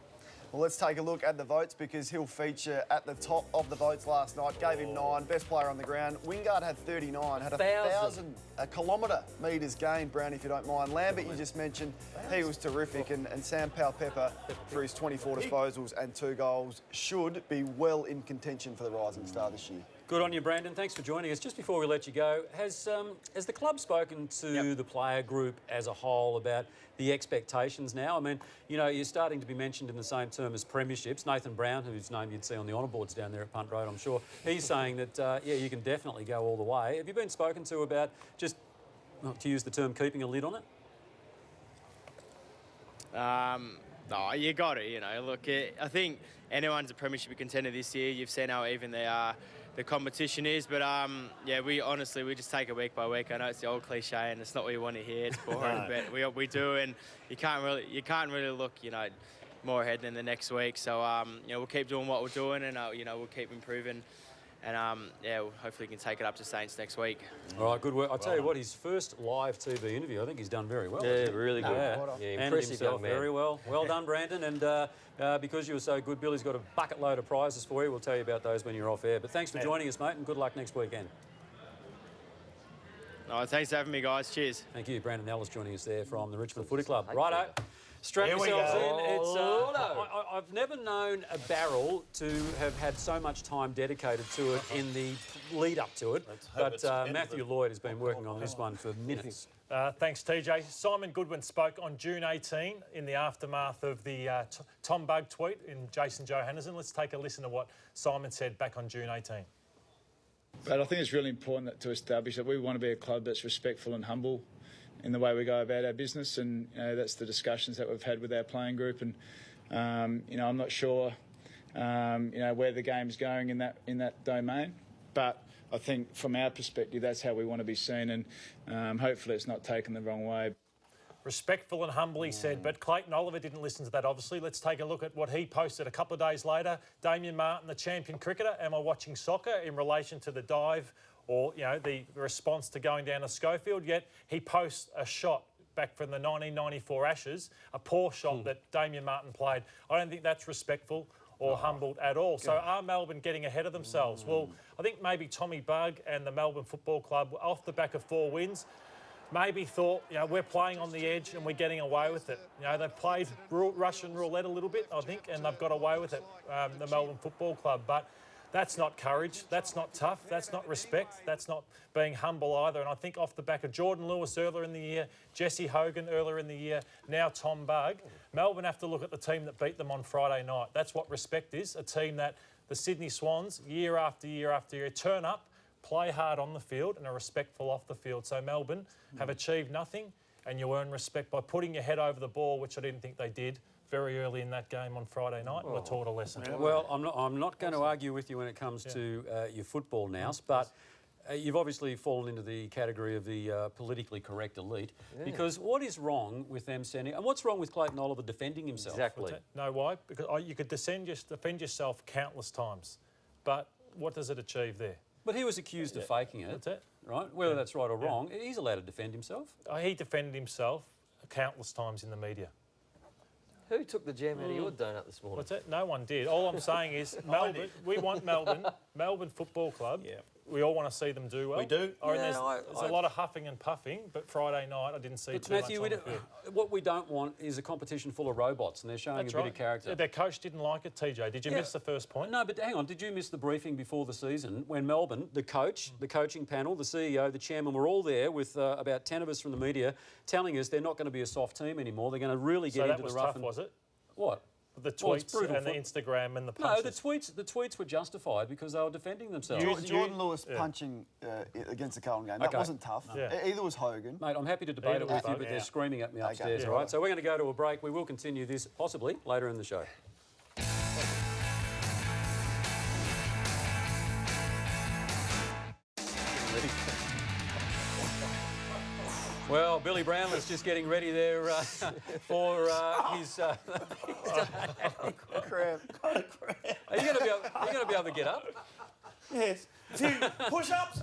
Well, let's take a look at the votes because he'll feature at the top of the votes last night. Gave him 9, best player on the ground. Wingard had 39, had 1,000 kilometre metres gained, Brown, if you don't mind. Lambert, you just mentioned, he was terrific. And Sam Powell-Pepper, for his 24 disposals and 2 goals, should be well in contention for the Rising Star this year. Good on you, Brandon. Thanks for joining us. Just before we let you go, has the club spoken to the player group as a whole about the expectations now? I mean, you're starting to be mentioned in the same term as premierships. Nathan Brown, whose name you'd see on the honour boards down there at Punt Road, I'm sure, he's saying that, you can definitely go all the way. Have you been spoken to about just, to use the term, keeping a lid on it? No, you got it, Look, I think anyone's a premiership contender this year. You've seen how even they are. The competition is, but we just take it week by week. I know it's the old cliche, and it's not what you want to hear. It's boring, but we do, and you can't really look, more ahead than the next week. So we'll keep doing what we're doing, and we'll keep improving, and hopefully we can take it up to Saints next week. All right, good work. I'll tell you what, his first live TV interview, I think he's done very well. Yeah, really good. Yeah, impressive young man. Very well. Well done, Brandon. And because you were so good, Billy's got a bucket load of prizes for you. We'll tell you about those when you're off air. But thanks for joining us, mate, and good luck next weekend. No, thanks for having me, guys. Cheers. Thank you. Brandon Ellis joining us there from the Richmond Footy Club. Righto. Strap Here we yourselves go. in. It's, I've never known a barrel to have had so much time dedicated to it in the lead up to it. But Matthew Lloyd has been working on this one for minutes. Thanks, TJ. Simon Goodwin spoke on June 18 in the aftermath of the Tom Bug tweet in Jason Johannesson. Let's take a listen to what Simon said back on June 18. But I think it's really important to establish that we want to be a club that's respectful and humble in the way we go about our business, and that's the discussions that we've had with our playing group. And I'm not sure where the game's going in that domain, but I think from our perspective that's how we want to be seen, and hopefully it's not taken the wrong way. Respectful and humble, he said, but Clayton Oliver didn't listen to that, obviously. Let's take a look at what he posted a couple of days later. Damien Martin, the champion cricketer, am I watching soccer, in relation to the dive or, the response to going down to Schofield. Yet he posts a shot back from the 1994 Ashes, a poor shot that Damien Martin played. I don't think that's respectful or humbled at all. So are Melbourne getting ahead of themselves? Well, I think maybe Tommy Bug and the Melbourne Football Club, off the back of 4 wins, maybe thought, we're playing on the edge and we're getting away with it. They've played Russian roulette a little bit, I think, and they've got away with it, the Melbourne Football Club. But that's not courage, that's not tough, that's not respect, that's not being humble either. And I think off the back of Jordan Lewis earlier in the year, Jesse Hogan earlier in the year, now Tom Bug, Melbourne have to look at the team that beat them on Friday night. That's what respect is, a team that the Sydney Swans, year after year after year, turn up, play hard on the field and are respectful off the field. So Melbourne have achieved nothing, and you earn respect by putting your head over the ball, which I didn't think they did very early in that game on Friday night and were taught a lesson. Well, I'm not going to argue with you when it comes to your football now, but you've obviously fallen into the category of the politically correct elite, because what is wrong with them sending... And what's wrong with Clayton Oliver defending himself? Exactly. No, why? Because you could defend yourself countless times, but what does it achieve there? But he was accused of faking it. That's it. Right? Whether that's right or wrong, he's allowed to defend himself. He defended himself countless times in the media. Who took the jam out of your donut this morning? What's that? No one did. All I'm saying is Melbourne. We want Melbourne Football Club. Yeah. We all want to see them do well. We do. There's a lot of huffing and puffing, but Friday night I didn't see too Matthew, much on the field. what we don't want is a competition full of robots, and they're showing That's a bit of character. Their coach didn't like it, TJ. Did you miss the first point? No, but hang on. Did you miss the briefing before the season when Melbourne, the coach, the coaching panel, the CEO, the chairman were all there with about 10 of us from the media telling us they're not going to be a soft team anymore. They're going to really get into the rough. Tough, was it? What? The tweets and the Instagram and the punches. No, the tweets were justified because they were defending themselves. Jordan Lewis punching against the Carlton game, that wasn't tough. Either was Hogan. Mate, I'm happy to debate it with you, but they're screaming at me upstairs, all right? So we're going to go to a break. We will continue this possibly later in the show. Well, Billy Brownless just getting ready there for his... Crap. Are you going to be able to get up? Yes. A few push-ups.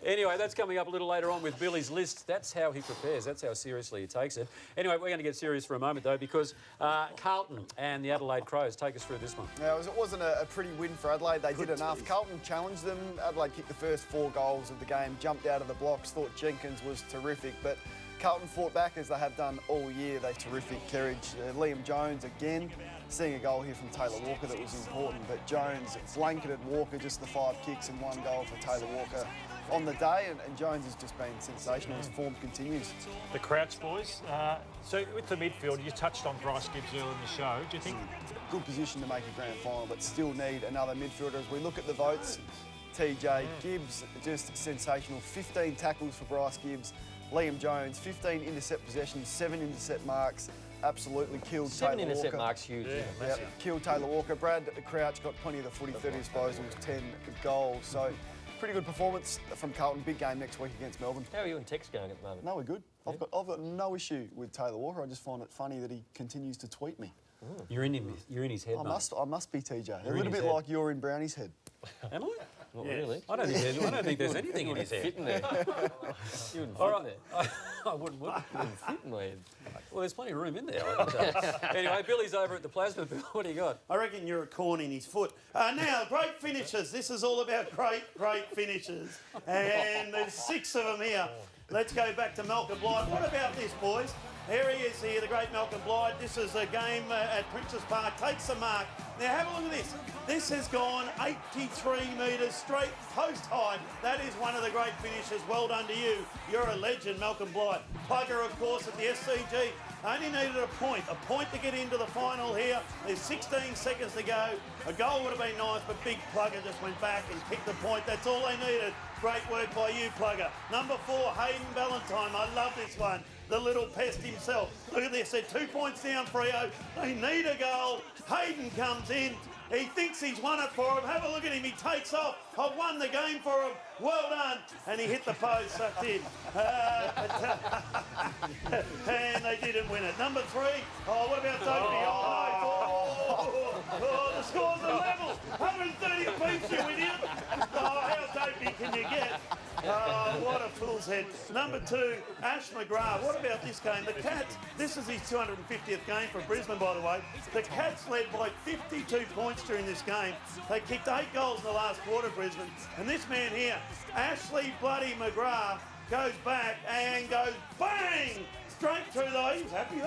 Anyway, that's coming up a little later on with Billy's list. That's how he prepares. That's how seriously he takes it. Anyway, we're going to get serious for a moment, though, because Carlton and the Adelaide Crows take us through this one. Yeah, it wasn't a pretty win for Adelaide. They did enough. Carlton challenged them. Adelaide kicked the first 4 goals of the game, jumped out of the blocks, thought Jenkins was terrific, but Carlton fought back as they have done all year. They're terrific. Kerridge, Liam Jones again, seeing a goal here from Taylor Walker that was important, but Jones blanketed Walker, just the 5 kicks and 1 goal for Taylor Walker on the day, and Jones has just been sensational. His form continues. The Crouch boys. So with the midfield, you touched on Bryce Gibbs earlier in the show. Do you think... Good position to make a grand final, but still need another midfielder. As we look at the votes, TJ, Gibbs, just sensational. 15 tackles for Bryce Gibbs. Liam Jones, 15 intercept possessions, 7 intercept marks. Absolutely killed Taylor Walker. 7 intercept marks, huge. Killed Taylor Walker. Brad Crouch got plenty of the footy, 30 disposals, 10 goals. So pretty good performance from Carlton. Big game next week against Melbourne. How are you and Tex going at the moment? No, we're good. Yeah. I've got no issue with Taylor Walker. I just find it funny that he continues to tweet me. You're in his head, mate. I must be, TJ. A little bit like you're in Brownie's head. Am I? Not really. I don't think there's anything in his head. Fit in there. You wouldn't fit in there. I wouldn't. You wouldn't fit in my head. Well, there's plenty of room in there. Anyway, Billy's over at the plasma. Bill, what do you got? I reckon you're a corn in his foot. Now, great finishes. This is all about great finishes. And there's 6 of them here. Let's go back to Malcolm Blythe. What about this, boys? Here he is here, the great Malcolm Blythe. This is a game at Princes Park. Takes the mark. Now have a look at this. This has gone 83 metres straight post high. That is one of the great finishes. Well done to you. You're a legend, Malcolm Blythe. Plugger, of course, at the SCG. Only needed a point to get into the final here. There's 16 seconds to go. A goal would have been nice, but big Plugger just went back and kicked the point. That's all they needed. Great work by you, Plugger. Number 4, Hayden Valentine. I love this one. The little pest himself. Look at this, they're 2 points down, Freo. They need a goal. Hayden comes in. He thinks he's won it for him. Have a look at him, he takes off. I've won the game for him. Well done. And he hit the post, sucked in. And they didn't win it. Number 3, what about Dopey? The scores are level. 130 apiece, you idiot. How dopey can you get? What a fool's head. Number 2, Ash McGrath. What about this game? The Cats, this is his 250th game for Brisbane, by the way. The Cats led by 52 points during this game. They kicked 8 goals in the last quarter, Brisbane. And this man here, Ashley bloody McGrath, goes back and goes bang! Straight through the, he's happy,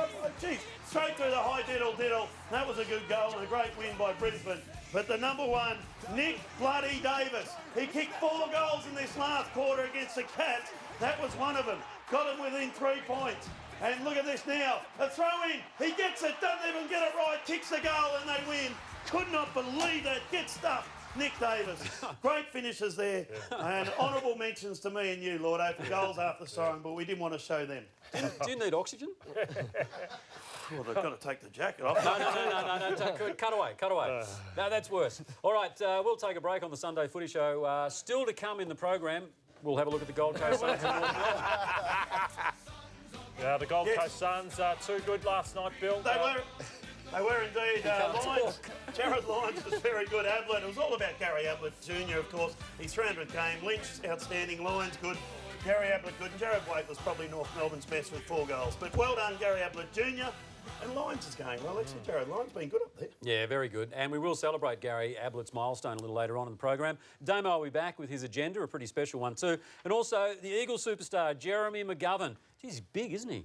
straight through the high diddle. That was a good goal and a great win by Brisbane. But the number 1, Nick bloody Davis. He kicked 4 goals in this last quarter against the Cats. That was one of them. Got him within 3 points. And look at this now. A throw in. He gets it, doesn't even get it right, kicks the goal and they win. Could not believe that. Get stuffed. Nick Davis. Great finishes there. And honourable mentions to me and you, Lordo, for goals after the siren, but we didn't want to show them. Do you need oxygen? Well, they've got to take the jacket off. No. Cut away. No, that's worse. All right, we'll take a break on the Sunday Footy Show. Still to come in the program, we'll have a look at the Gold Coast Suns. Yeah, the Gold Coast Suns too good last night, Bill. They were indeed. Lyons, Jared Lyons was very good. Ablett, it was all about Gary Ablett Jr., of course. His 300 game. Lynch, outstanding. Lyons, good. Gary Ablett, good. And Jared Waite was probably North Melbourne's best with 4 goals. But well done, Gary Ablett Jr. And Lyons is going well. Actually, Jared Lyons been good up there. Yeah, very good. And we will celebrate Gary Ablett's milestone a little later on in the program. Damo will be back with his agenda, a pretty special one too. And also the Eagles superstar, Jeremy McGovern. He's big, isn't he?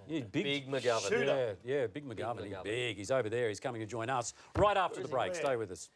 He's big. Big McGovern. Yeah, big McGovern. He's big. He's over there. He's coming to join us right after the break. Stay with us.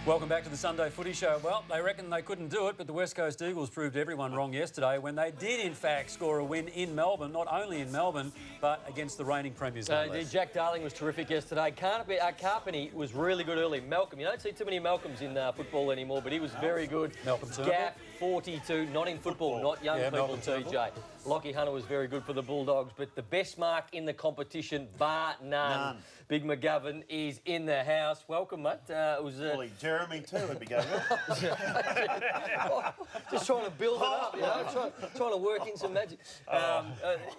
Welcome back to the Sunday Footy Show. Well, they reckon they couldn't do it, but the West Coast Eagles proved everyone wrong yesterday when they did, in fact, score a win in Melbourne, not only in Melbourne, but against the reigning premiers. Jack Darling was terrific yesterday. Carpeny was really good early. Malcolm, you don't see too many Malcolms in football anymore, but he was very good. Malcolm Turnbull. Gap, 42, not in football, not young people, TJ. Lockie Hunter was very good for the Bulldogs, but the best mark in the competition, bar none. Big McGovern is in the house. Welcome, mate. It was Jeremy too would be going. Just trying to build it up, you know, trying to work in some magic.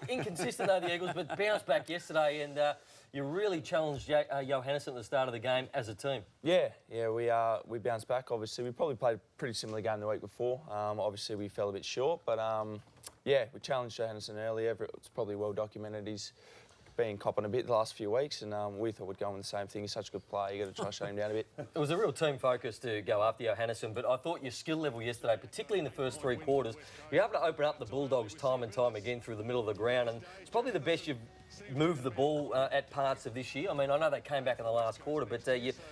Inconsistent though, the Eagles, but bounced back yesterday, and you really challenged Johannesson at the start of the game as a team. Yeah, we bounced back. Obviously, we probably played a pretty similar game the week before. Obviously, we fell a bit short, but yeah, we challenged Johannesson early. It's probably well documented. He's been copping a bit the last few weeks, and we thought we'd go on the same thing. He's such a good player, you got to try to shut him down a bit. It was a real team focus to go after Johannesson, but I thought your skill level yesterday, particularly in the first 3 quarters, you're able to open up the Bulldogs time and time again through the middle of the ground, and it's probably the best you've moved the ball at parts of this year. I mean, I know they came back in the last quarter, but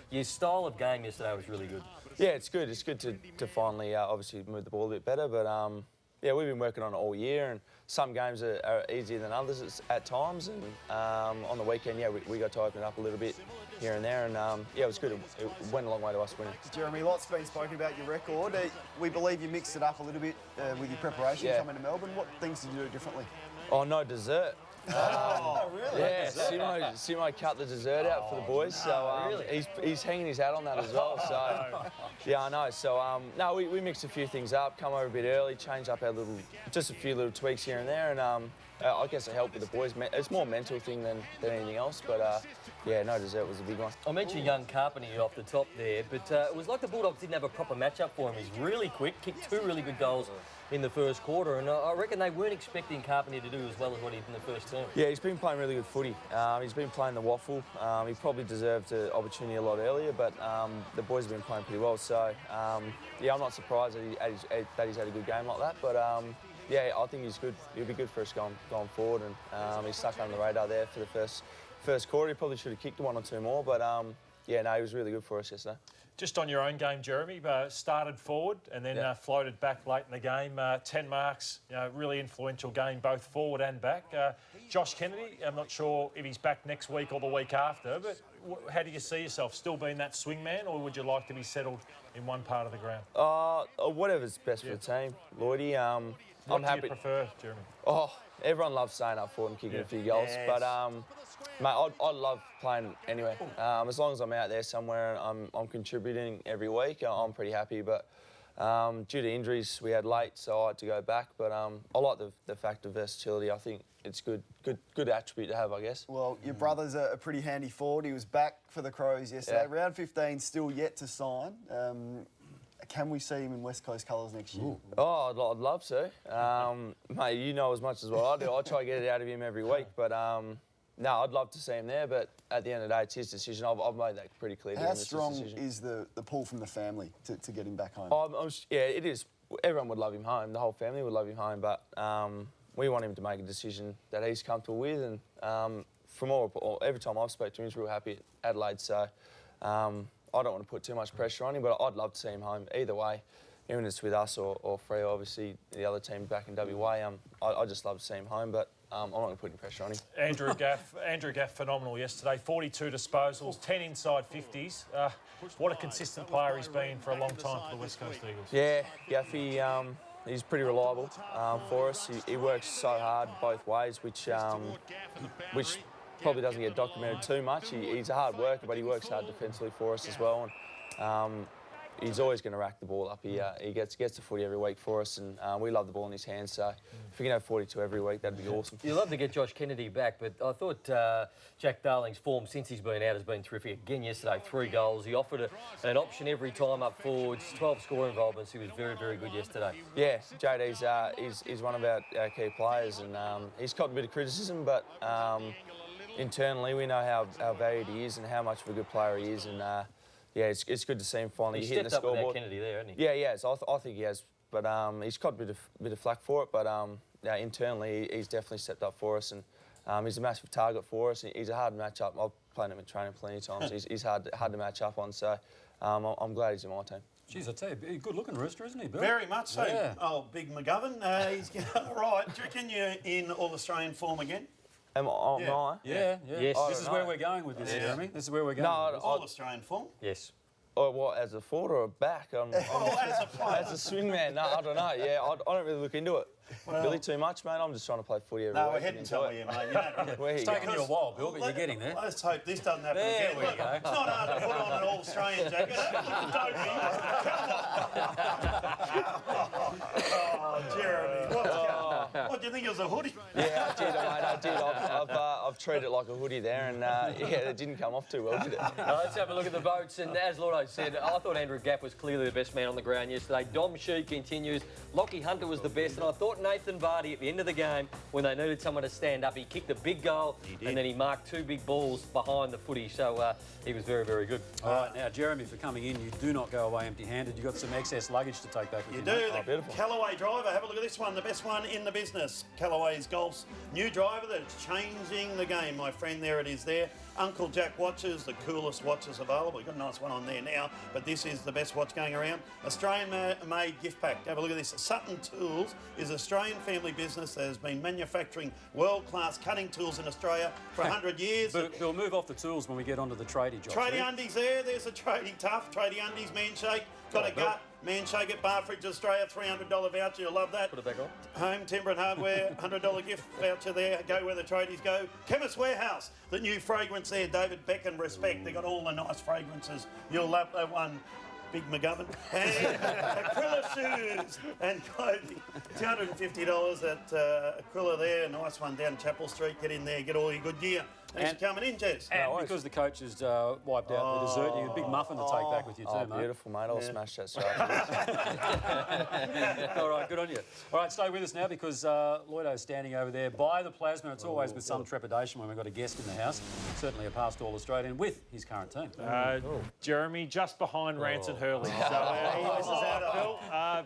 your style of game yesterday was really good. Yeah, it's good. It's good to finally obviously move the ball a bit better, but yeah, we've been working on it all year, and some games are easier than others at times, and on the weekend, yeah, we got to open it up a little bit here and there, and yeah, it was good. It went a long way to us winning. Jeremy, lots been spoken about your record. We believe you mixed it up a little bit with your preparation coming to Melbourne. What things did you do differently? Oh, no dessert. Oh, really? Yeah, Simo cut the dessert out for the boys, so really? he's hanging his hat on that as well. So yeah, I know. So no, we mixed a few things up, come over a bit early, changed up our just a few little tweaks here and there, and I guess it helped with the boys. It's more a mental thing than anything else, but yeah, no dessert was a big one. I mentioned young Carpeny off the top there, but it was like the Bulldogs didn't have a proper matchup for him. He's really quick, kicked 2 really good goals in the first quarter, and I reckon they weren't expecting Carpeny to do as well as what he did in the first term. Yeah, he's been playing really good footy. He's been playing the waffle. He probably deserved an opportunity a lot earlier, but the boys have been playing pretty well. So yeah, I'm not surprised that he's had a good game like that, but yeah, I think he's good. He'll be good for us going forward, and he's stuck under the radar there for the first quarter. He probably should have kicked 1 or 2 more, but yeah, no, he was really good for us yesterday. Just on your own game, Jeremy, started forward and then floated back late in the game. 10 marks, really influential game, both forward and back. Josh Kennedy, I'm not sure if he's back next week or the week after, but how do you see yourself? Still being that swing man, or would you like to be settled in one part of the ground? Whatever's best for the team, Lloydie. What I'm happy. do you prefer, Jeremy? Oh, everyone loves staying up forward and kicking a few goals, but mate, I love playing anywhere. As long as I'm out there somewhere and I'm contributing every week, I'm pretty happy. But due to injuries we had late, so I had to go back. But I like the fact of versatility. I think it's good attribute to have, I guess. Well, your brother's a pretty handy forward. He was back for the Crows yesterday. Yeah. Round 15 still yet to sign. Can we see him in West Coast colours next year? Oh, I'd love to. Mate, you know as much as what I do. I try to get it out of him every week, but no, I'd love to see him there, but at the end of the day, it's his decision. I've made that pretty clear to him. How strong is the pull from the family to get him back home? Yeah, it is. Everyone would love him home. The whole family would love him home, but we want him to make a decision that he's comfortable with. And every time I've spoken to him, he's real happy at Adelaide. So I don't want to put too much pressure on him, but I'd love to see him home. Either way, even if it's with us or Freo, obviously the other team back in WA. I just love to see him home, but I'm not going to put any pressure on him. Andrew Gaff, phenomenal yesterday. 42 disposals, 10 inside 50s. What a consistent player he's been for a long time for the West Coast Eagles. Yeah, Gaffy, he's pretty reliable for us. He works so hard both ways, which probably doesn't get documented too much. He's a hard worker, but he works hard defensively for us as well. And he's always going to rack the ball up. He gets the footy every week for us, and we love the ball in his hands. So if we can have 42 every week, that'd be awesome. You'd love to get Josh Kennedy back, but I thought Jack Darling's form since he's been out has been terrific. Again yesterday, 3 goals. He offered an option every time up forwards, 12 score involvements. He was very, very good yesterday. Yeah, JD's he's one of our key players, and he's copped a bit of criticism, but internally we know how valued he is and how much of a good player he is, and yeah, it's good to see him finally hitting the scoreboard. He's stepped up without Kennedy there, hasn't he? Yeah, he has. I think he has. But he's got a bit of flack for it. But yeah, internally, he's definitely stepped up for us, and he's a massive target for us. He's a hard match-up. I've played him in training plenty of times. He's hard to match up on. So I'm glad he's in my team. Jeez, I tell you, good-looking rooster, isn't he, Bill? Very much so. Yeah. Oh, Big McGovern. He's all right. Do you reckon you're in All-Australian form again? Am I? Yeah. Yes. This is where we're going with this, Jeremy. This is where we're going. No, All-Australian form? Yes. Or what, as a forward or a back? As a player. As a swingman? No, I don't know. Yeah, I don't really look into it. Really too much, mate. I'm just trying to play footy every week. No, we're heading somewhere, you mate. It's taken you a while, Bill, but you're getting there. Let's hope this doesn't happen There again. we go. It's not hard to put on an All-Australian jacket. Oh, Jeremy, what's going on? What, do you think it was a hoodie? Yeah, I did, mate. I did. I've treated it like a hoodie there, and yeah, it didn't come off too well, did it? Let's have a look at the votes. And as Lordo said, I thought Andrew Gaff was clearly the best man on the ground yesterday. Dom Sheed continues. Lockie Hunter was the best, and I thought Nathan Vardy at the end of the game, when they needed someone to stand up, he kicked a big goal, and then he marked 2 big balls behind the footy. So he was very, very good. All right, now, Jeremy, for coming in, you do not go away empty-handed. You've got some excess luggage to take back with you. You do. Mate. The Callaway driver. Have a look at this one, the best one in the business. Callaway's Golf's new driver that's changing the game, my friend. There it is there. Uncle Jack watches, the coolest watches available. You've got a nice one on there now, but this is the best watch going around. Australian-made gift pack. Have a look at this. Sutton Tools is an Australian family business that has been manufacturing world-class cutting tools in Australia for 100 years. But we'll move off the tools when we get onto the tradie job. Tradie undies there. There's a tradie tough. Tradie undies, man shake. Got a gut. Man shake at Bar Fridge Australia, $300 voucher. You'll love that. Put it back on. Home, timber and hardware, $100 gift voucher there. Go where the tradies go. Chemist Warehouse, the new fragrance there. David Beckham, respect. They got all the nice fragrances. You'll love that one. Big McGovern. And Aquila shoes and clothing. $250 at Aquila there. Nice one down Chapel Street. Get in there, get all your good gear. Thanks for coming in, Jez. And because the coach has wiped out the dessert, you have a big muffin to take back with you too, mate. Beautiful, mate. I'll smash that straight. All right, good on you. All right, stay with us now because Lloydo's standing over there by the plasma. It's always with some trepidation when we've got a guest in the house. Certainly a past All-Australian with his current team. Jeremy, just behind Rance and Hurley. So he misses out, Phil.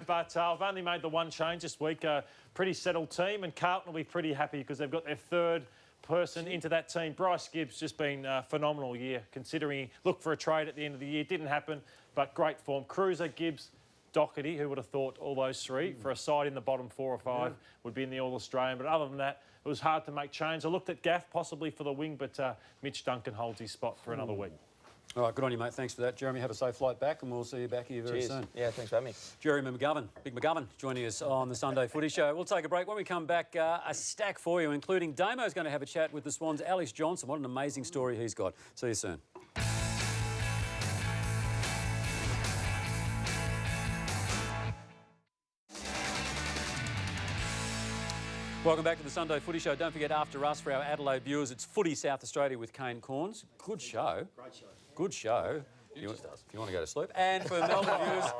But I've only made the one change this week. Pretty settled team, and Carlton will be pretty happy because they've got their 3rd person into that team. Bryce Gibbs just been a phenomenal year, considering he looked for a trade at the end of the year. Didn't happen, but great form. Cruiser, Gibbs, Doherty, who would have thought all those 3 for a side in the bottom 4 or 5 would be in the All-Australian. But other than that, it was hard to make change. I looked at Gaff possibly for the wing, but Mitch Duncan holds his spot for another week. All right, good on you, mate. Thanks for that. Jeremy, have a safe flight back, and we'll see you back here very soon. Yeah, thanks for having me. Jeremy McGovern, Big McGovern, joining us on the Sunday Footy Show. We'll take a break. When we come back, a stack for you, including Damo's going to have a chat with the Swans. Alex Johnson, what an amazing story he's got. See you soon. Welcome back to the Sunday Footy Show. Don't forget, after us, for our Adelaide viewers, it's Footy South Australia with Kane Corns. Good show. Great show. Good show. If you want to go to sleep. And for Melbourne viewers,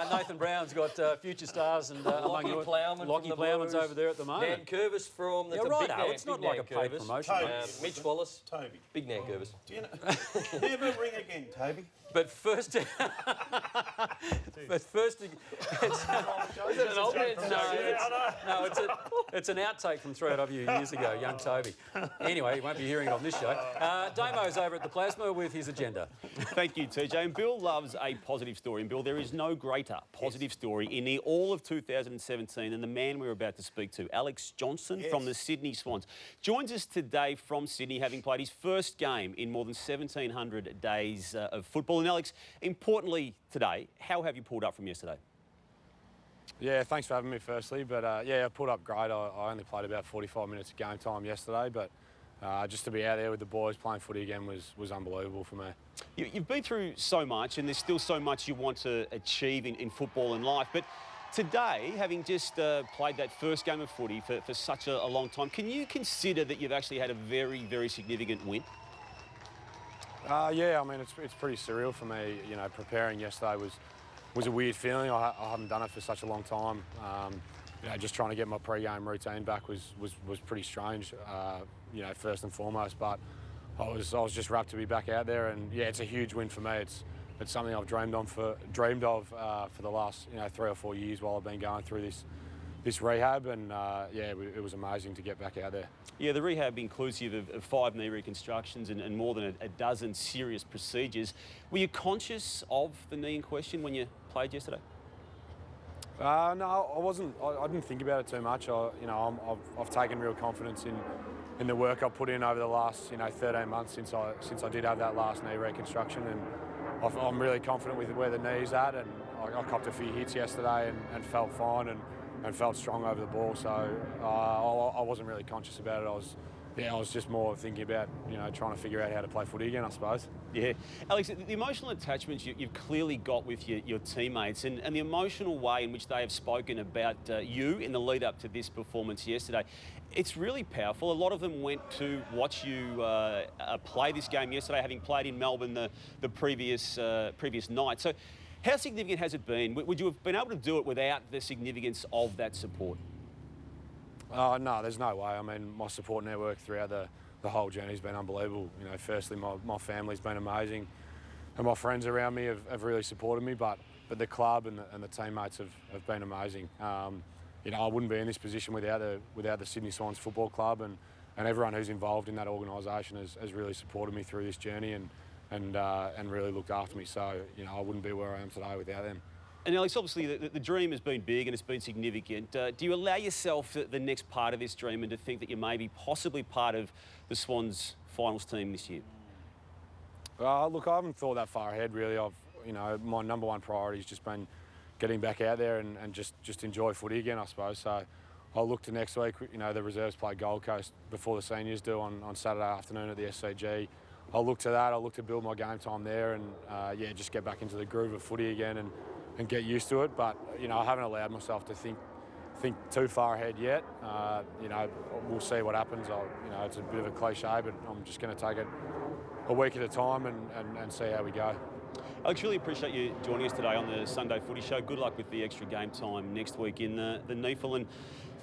Nathan Brown's got Future Stars and among you, Lockie Plowman's over there at the moment. Dan Curvis from the Big Nan. It's not like a paid promotion. Toby. Mitch Wallace. Toby. Big Nan Curvis. Do you know? Never ring again, Toby. But first, it's an old man. No, it's an outtake from 3RW years ago, young Toby. Anyway, you won't be hearing it on this show. Damo's over at the Plasma with his agenda. Thank you, TJ. And Bill loves a positive story. And Bill, there is no greater positive story in all of 2017 than the man we're about to speak to, Alex Johnson from the Sydney Swans. Joins us today from Sydney, having played his first game in more than 1,700 days of football. And Alex, importantly today, how have you pulled up from yesterday? Yeah, thanks for having me firstly. But yeah, I pulled up great. I only played about 45 minutes of game time yesterday, but just to be out there with the boys playing footy again was unbelievable for me. You've been through so much, and there's still so much you want to achieve in football and life. But today, having just played that first game of footy for such a long time, can you consider that you've actually had a very, very significant win? Yeah, I mean, it's pretty surreal for me. You know, preparing yesterday was a weird feeling. I haven't done it for such a long time. You know, just trying to get my pre-game routine back was pretty strange. You know, first and foremost, but I was just rapt to be back out there, and yeah, it's a huge win for me. It's something I've dreamed of for the last 3 or 4 years while I've been going through this rehab, and yeah, it was amazing to get back out there. Yeah, the rehab inclusive of 5 knee reconstructions and more than a dozen serious procedures. Were you conscious of the knee in question when you played yesterday? No, I wasn't. I didn't think about it too much. I've taken real confidence in the work I've put in over the last 13 months since I did have that last knee reconstruction, and I'm really confident with where the knee's at. And I copped a few hits yesterday and felt fine and felt strong over the ball. So I wasn't really conscious about it. I was just more thinking about trying to figure out how to play footy again, I suppose. Yeah. Alex, the emotional attachments you've clearly got with your teammates and the emotional way in which they have spoken about you in the lead up to this performance yesterday, it's really powerful. A lot of them went to watch you play this game yesterday, having played in Melbourne the previous night. So how significant has it been? Would you have been able to do it without the significance of that support? No, there's no way. I mean, my support network throughout the whole journey has been unbelievable. Firstly, my family's been amazing, and my friends around me have really supported me. But the club and the teammates have been amazing. I wouldn't be in this position without the Sydney Swans Football Club, and everyone who's involved in that organisation has really supported me through this journey and really looked after me. So I wouldn't be where I am today without them. And Alex, obviously the dream has been big and it's been significant. Do you allow yourself the next part of this dream and to think that you may be possibly part of the Swans finals team this year? Look, I haven't thought that far ahead really. My number one priority has just been getting back out there and just enjoy footy again, I suppose. So I'll look to next week. The reserves play Gold Coast before the seniors do on Saturday afternoon at the SCG. I'll look to that. I'll look to build my game time there and just get back into the groove of footy again and get used to it. But I haven't allowed myself to think too far ahead yet. We'll see what happens. It's a bit of a cliche, but I'm just going to take it a week at a time and see how we go. Alex, really appreciate you joining us today on the Sunday Footy Show. Good luck with the extra game time next week in the NEFL, and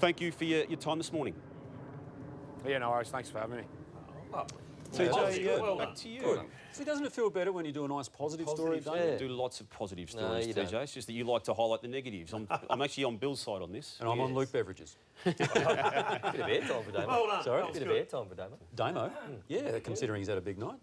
thank you for your time this morning. Yeah, no worries. Thanks for having me. TJ, back to you. Good. See, doesn't it feel better when you do a nice positive story? You do lots of positive stories, TJ. It's just that you like to highlight the negatives. I'm actually on Bill's side on this. And I'm on Luke Beverages. Bit of airtime for Damo. Well done. Sorry? Bit of airtime for Damo. Damo? Yeah, considering he's had a big night.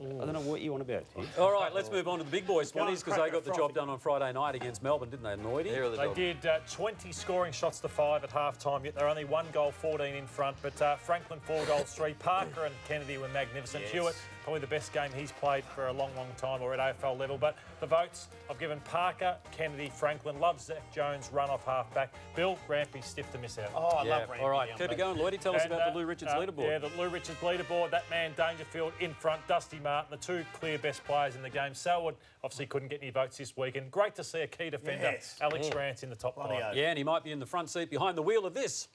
I don't know what you want about here. All right, let's move on to the big boys, Swannies, because they got the job done on Friday night against Melbourne, didn't they, Lloydie? They did 20 scoring shots to 5 at half-time, yet they're only 1 goal, 14 in front. But Franklin, 4 goals, 3. Parker and Kennedy were magnificent. Hewitt, probably the best game he's played for a long, long time or at AFL level. But the votes, I've given Parker, Kennedy, Franklin. Love Zach Jones, run-off half-back. Bill, Rampy, stiff to miss out. Oh, I love Rampy. All right, keep it going, Lloydie. Tell us about the Lou Richards leaderboard. Yeah, the Lou Richards leaderboard. That man, Dangerfield, in front. Dusty Martin, the 2 clear best players in the game. Selwood obviously couldn't get any votes this week, and great to see a key defender, Alex Rance, in the top 5. Yeah, and he might be in the front seat behind the wheel of this.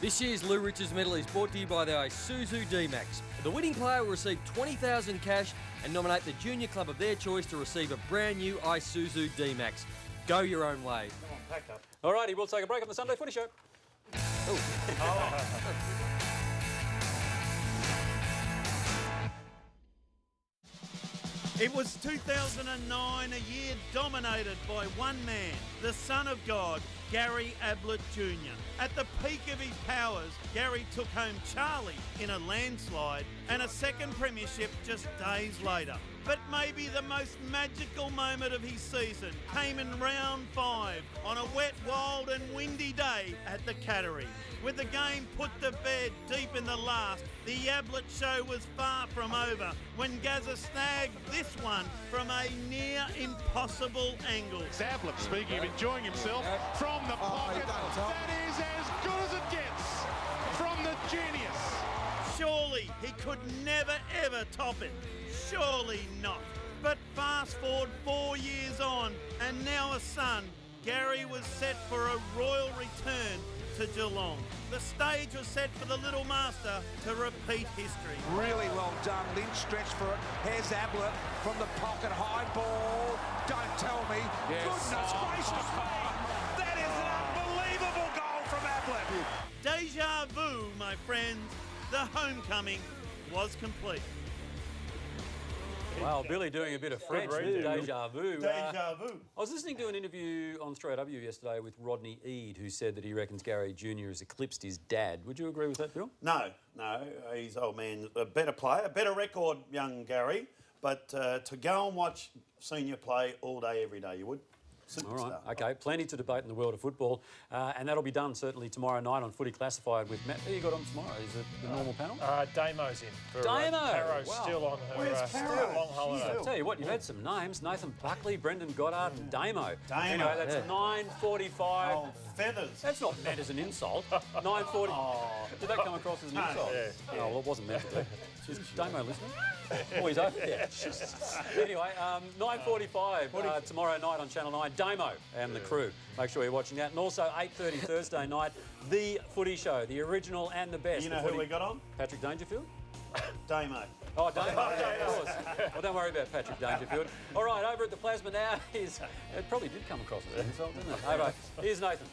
This year's Lou Richards medal is brought to you by the Isuzu D-Max. The winning player will receive $20,000 cash and nominate the junior club of their choice to receive a brand new Isuzu D-Max. Go your own way. Come on, pack up. All righty, we'll take a break on the Sunday Footy Show. It was 2009, a year dominated by one man, the son of God, Gary Ablett Jr. At the peak of his powers, Gary took home Charlie in a landslide and a second premiership just days later. But maybe the most magical moment of his season came in round 5 on a wet, wild and windy day at the Cattery. With the game put to bed deep in the last, the Ablett show was far from over when Gazza snagged this one from a near impossible angle. Ablett, speaking of enjoying himself, from the pocket. That is as good as it gets from the genius. Surely he could never ever top it. Surely not. But fast forward 4 years on, and now a son, Gary was set for a royal return to Geelong. The stage was set for the little master to repeat history. Really well done. Lynch stretched for it. Here's Ablett from the pocket. High ball. Don't tell me. Yes. Goodness gracious me. That is an unbelievable goal from Ablett. Deja vu, my friends. The homecoming was complete. Wow, Billy doing a bit of French. read there, Deja vu. Deja vu. I was listening to an interview on 3AW yesterday with Rodney Eade, who said that he reckons Gary Jr. has eclipsed his dad. Would you agree with that, Bill? No, he's old man, a better player, better record, young Gary. But to go and watch senior play all day, every day, you would. All right, OK. Plenty to debate in the world of football. And that'll be done certainly tomorrow night on Footy Classified with Matt. Who you got on tomorrow? Is it the normal panel? Damo's in. For, Damo! Caro's Wow. still on her long holiday. I'll tell you what, you've had some names. Nathan Buckley, Brendan Goddard and Damo. Damo. Anyway, that's 9:45. Oh, feathers. That's not meant as an insult. 9:40. Did that come across as an insult? Yeah. Oh, well, it wasn't meant to be. Is Damo listening? Oh, he's over there. Anyway, 9:45 tomorrow night on Channel 9. Damo and the crew. Make sure you're watching that. And also 8:30 Thursday night, The Footy Show, the original and the best. You know who we got on? Patrick Dangerfield? Damo. Oh, Damo, of course. Well, don't worry about Patrick Dangerfield. All right, over at the Plasma now is... It probably did come across as an insult, didn't it? All right, here's Nathan.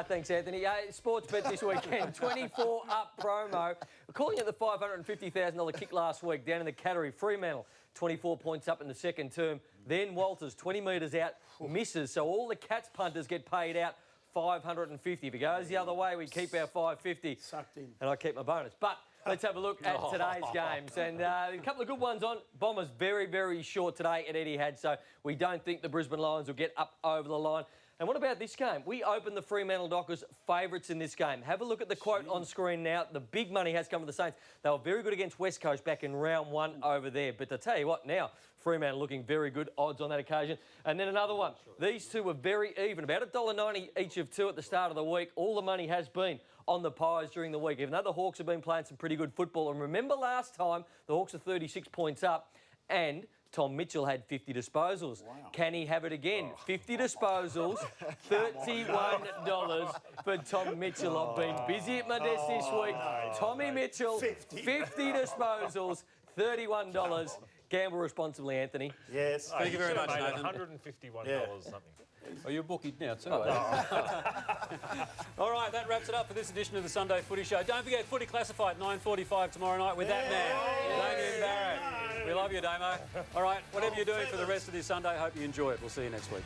Thanks, Anthony. Sports bet this weekend, 24 up promo. We're calling it the $550,000 kick last week down in the Cattery. Fremantle, 24 points up in the second term. Then Walters, 20 metres out, misses. So all the Cats punters get paid out $550. If it goes the other way, we keep our $550. Sucked in. And I keep my bonus. But let's have a look at today's games. And a couple of good ones on. Bombers very, very short today at Etihad, so we don't think the Brisbane Lions will get up over the line. And what about this game? We opened the Fremantle Dockers favourites in this game. Have a look at the quote on screen now. The big money has come for the Saints. They were very good against West Coast back in round 1 over there. But to tell you what, now Fremantle looking very good odds on that occasion. And then another one. These two were very even, about $1.90 each of two at the start of the week. All the money has been on the Pies during the week, even though the Hawks have been playing some pretty good football. And remember last time, the Hawks are 36 points up and Tom Mitchell had 50 disposals. Wow. Can he have it again? 50 disposals, $31 for Tom Mitchell. I've been busy at my desk this week. Tommy Mitchell, 50 disposals, $31. Gamble responsibly, Anthony. Yes. Thank you very much, Nathan. $151 something. Oh, you're bookied now too, are you? All right, that wraps it up for this edition of the Sunday Footy Show. Don't forget, Footy Classified, 9:45 tomorrow night with that man, Damien Barrett. We love you, Damo. All right, whatever you're doing for the rest of this Sunday, hope you enjoy it. We'll see you next week.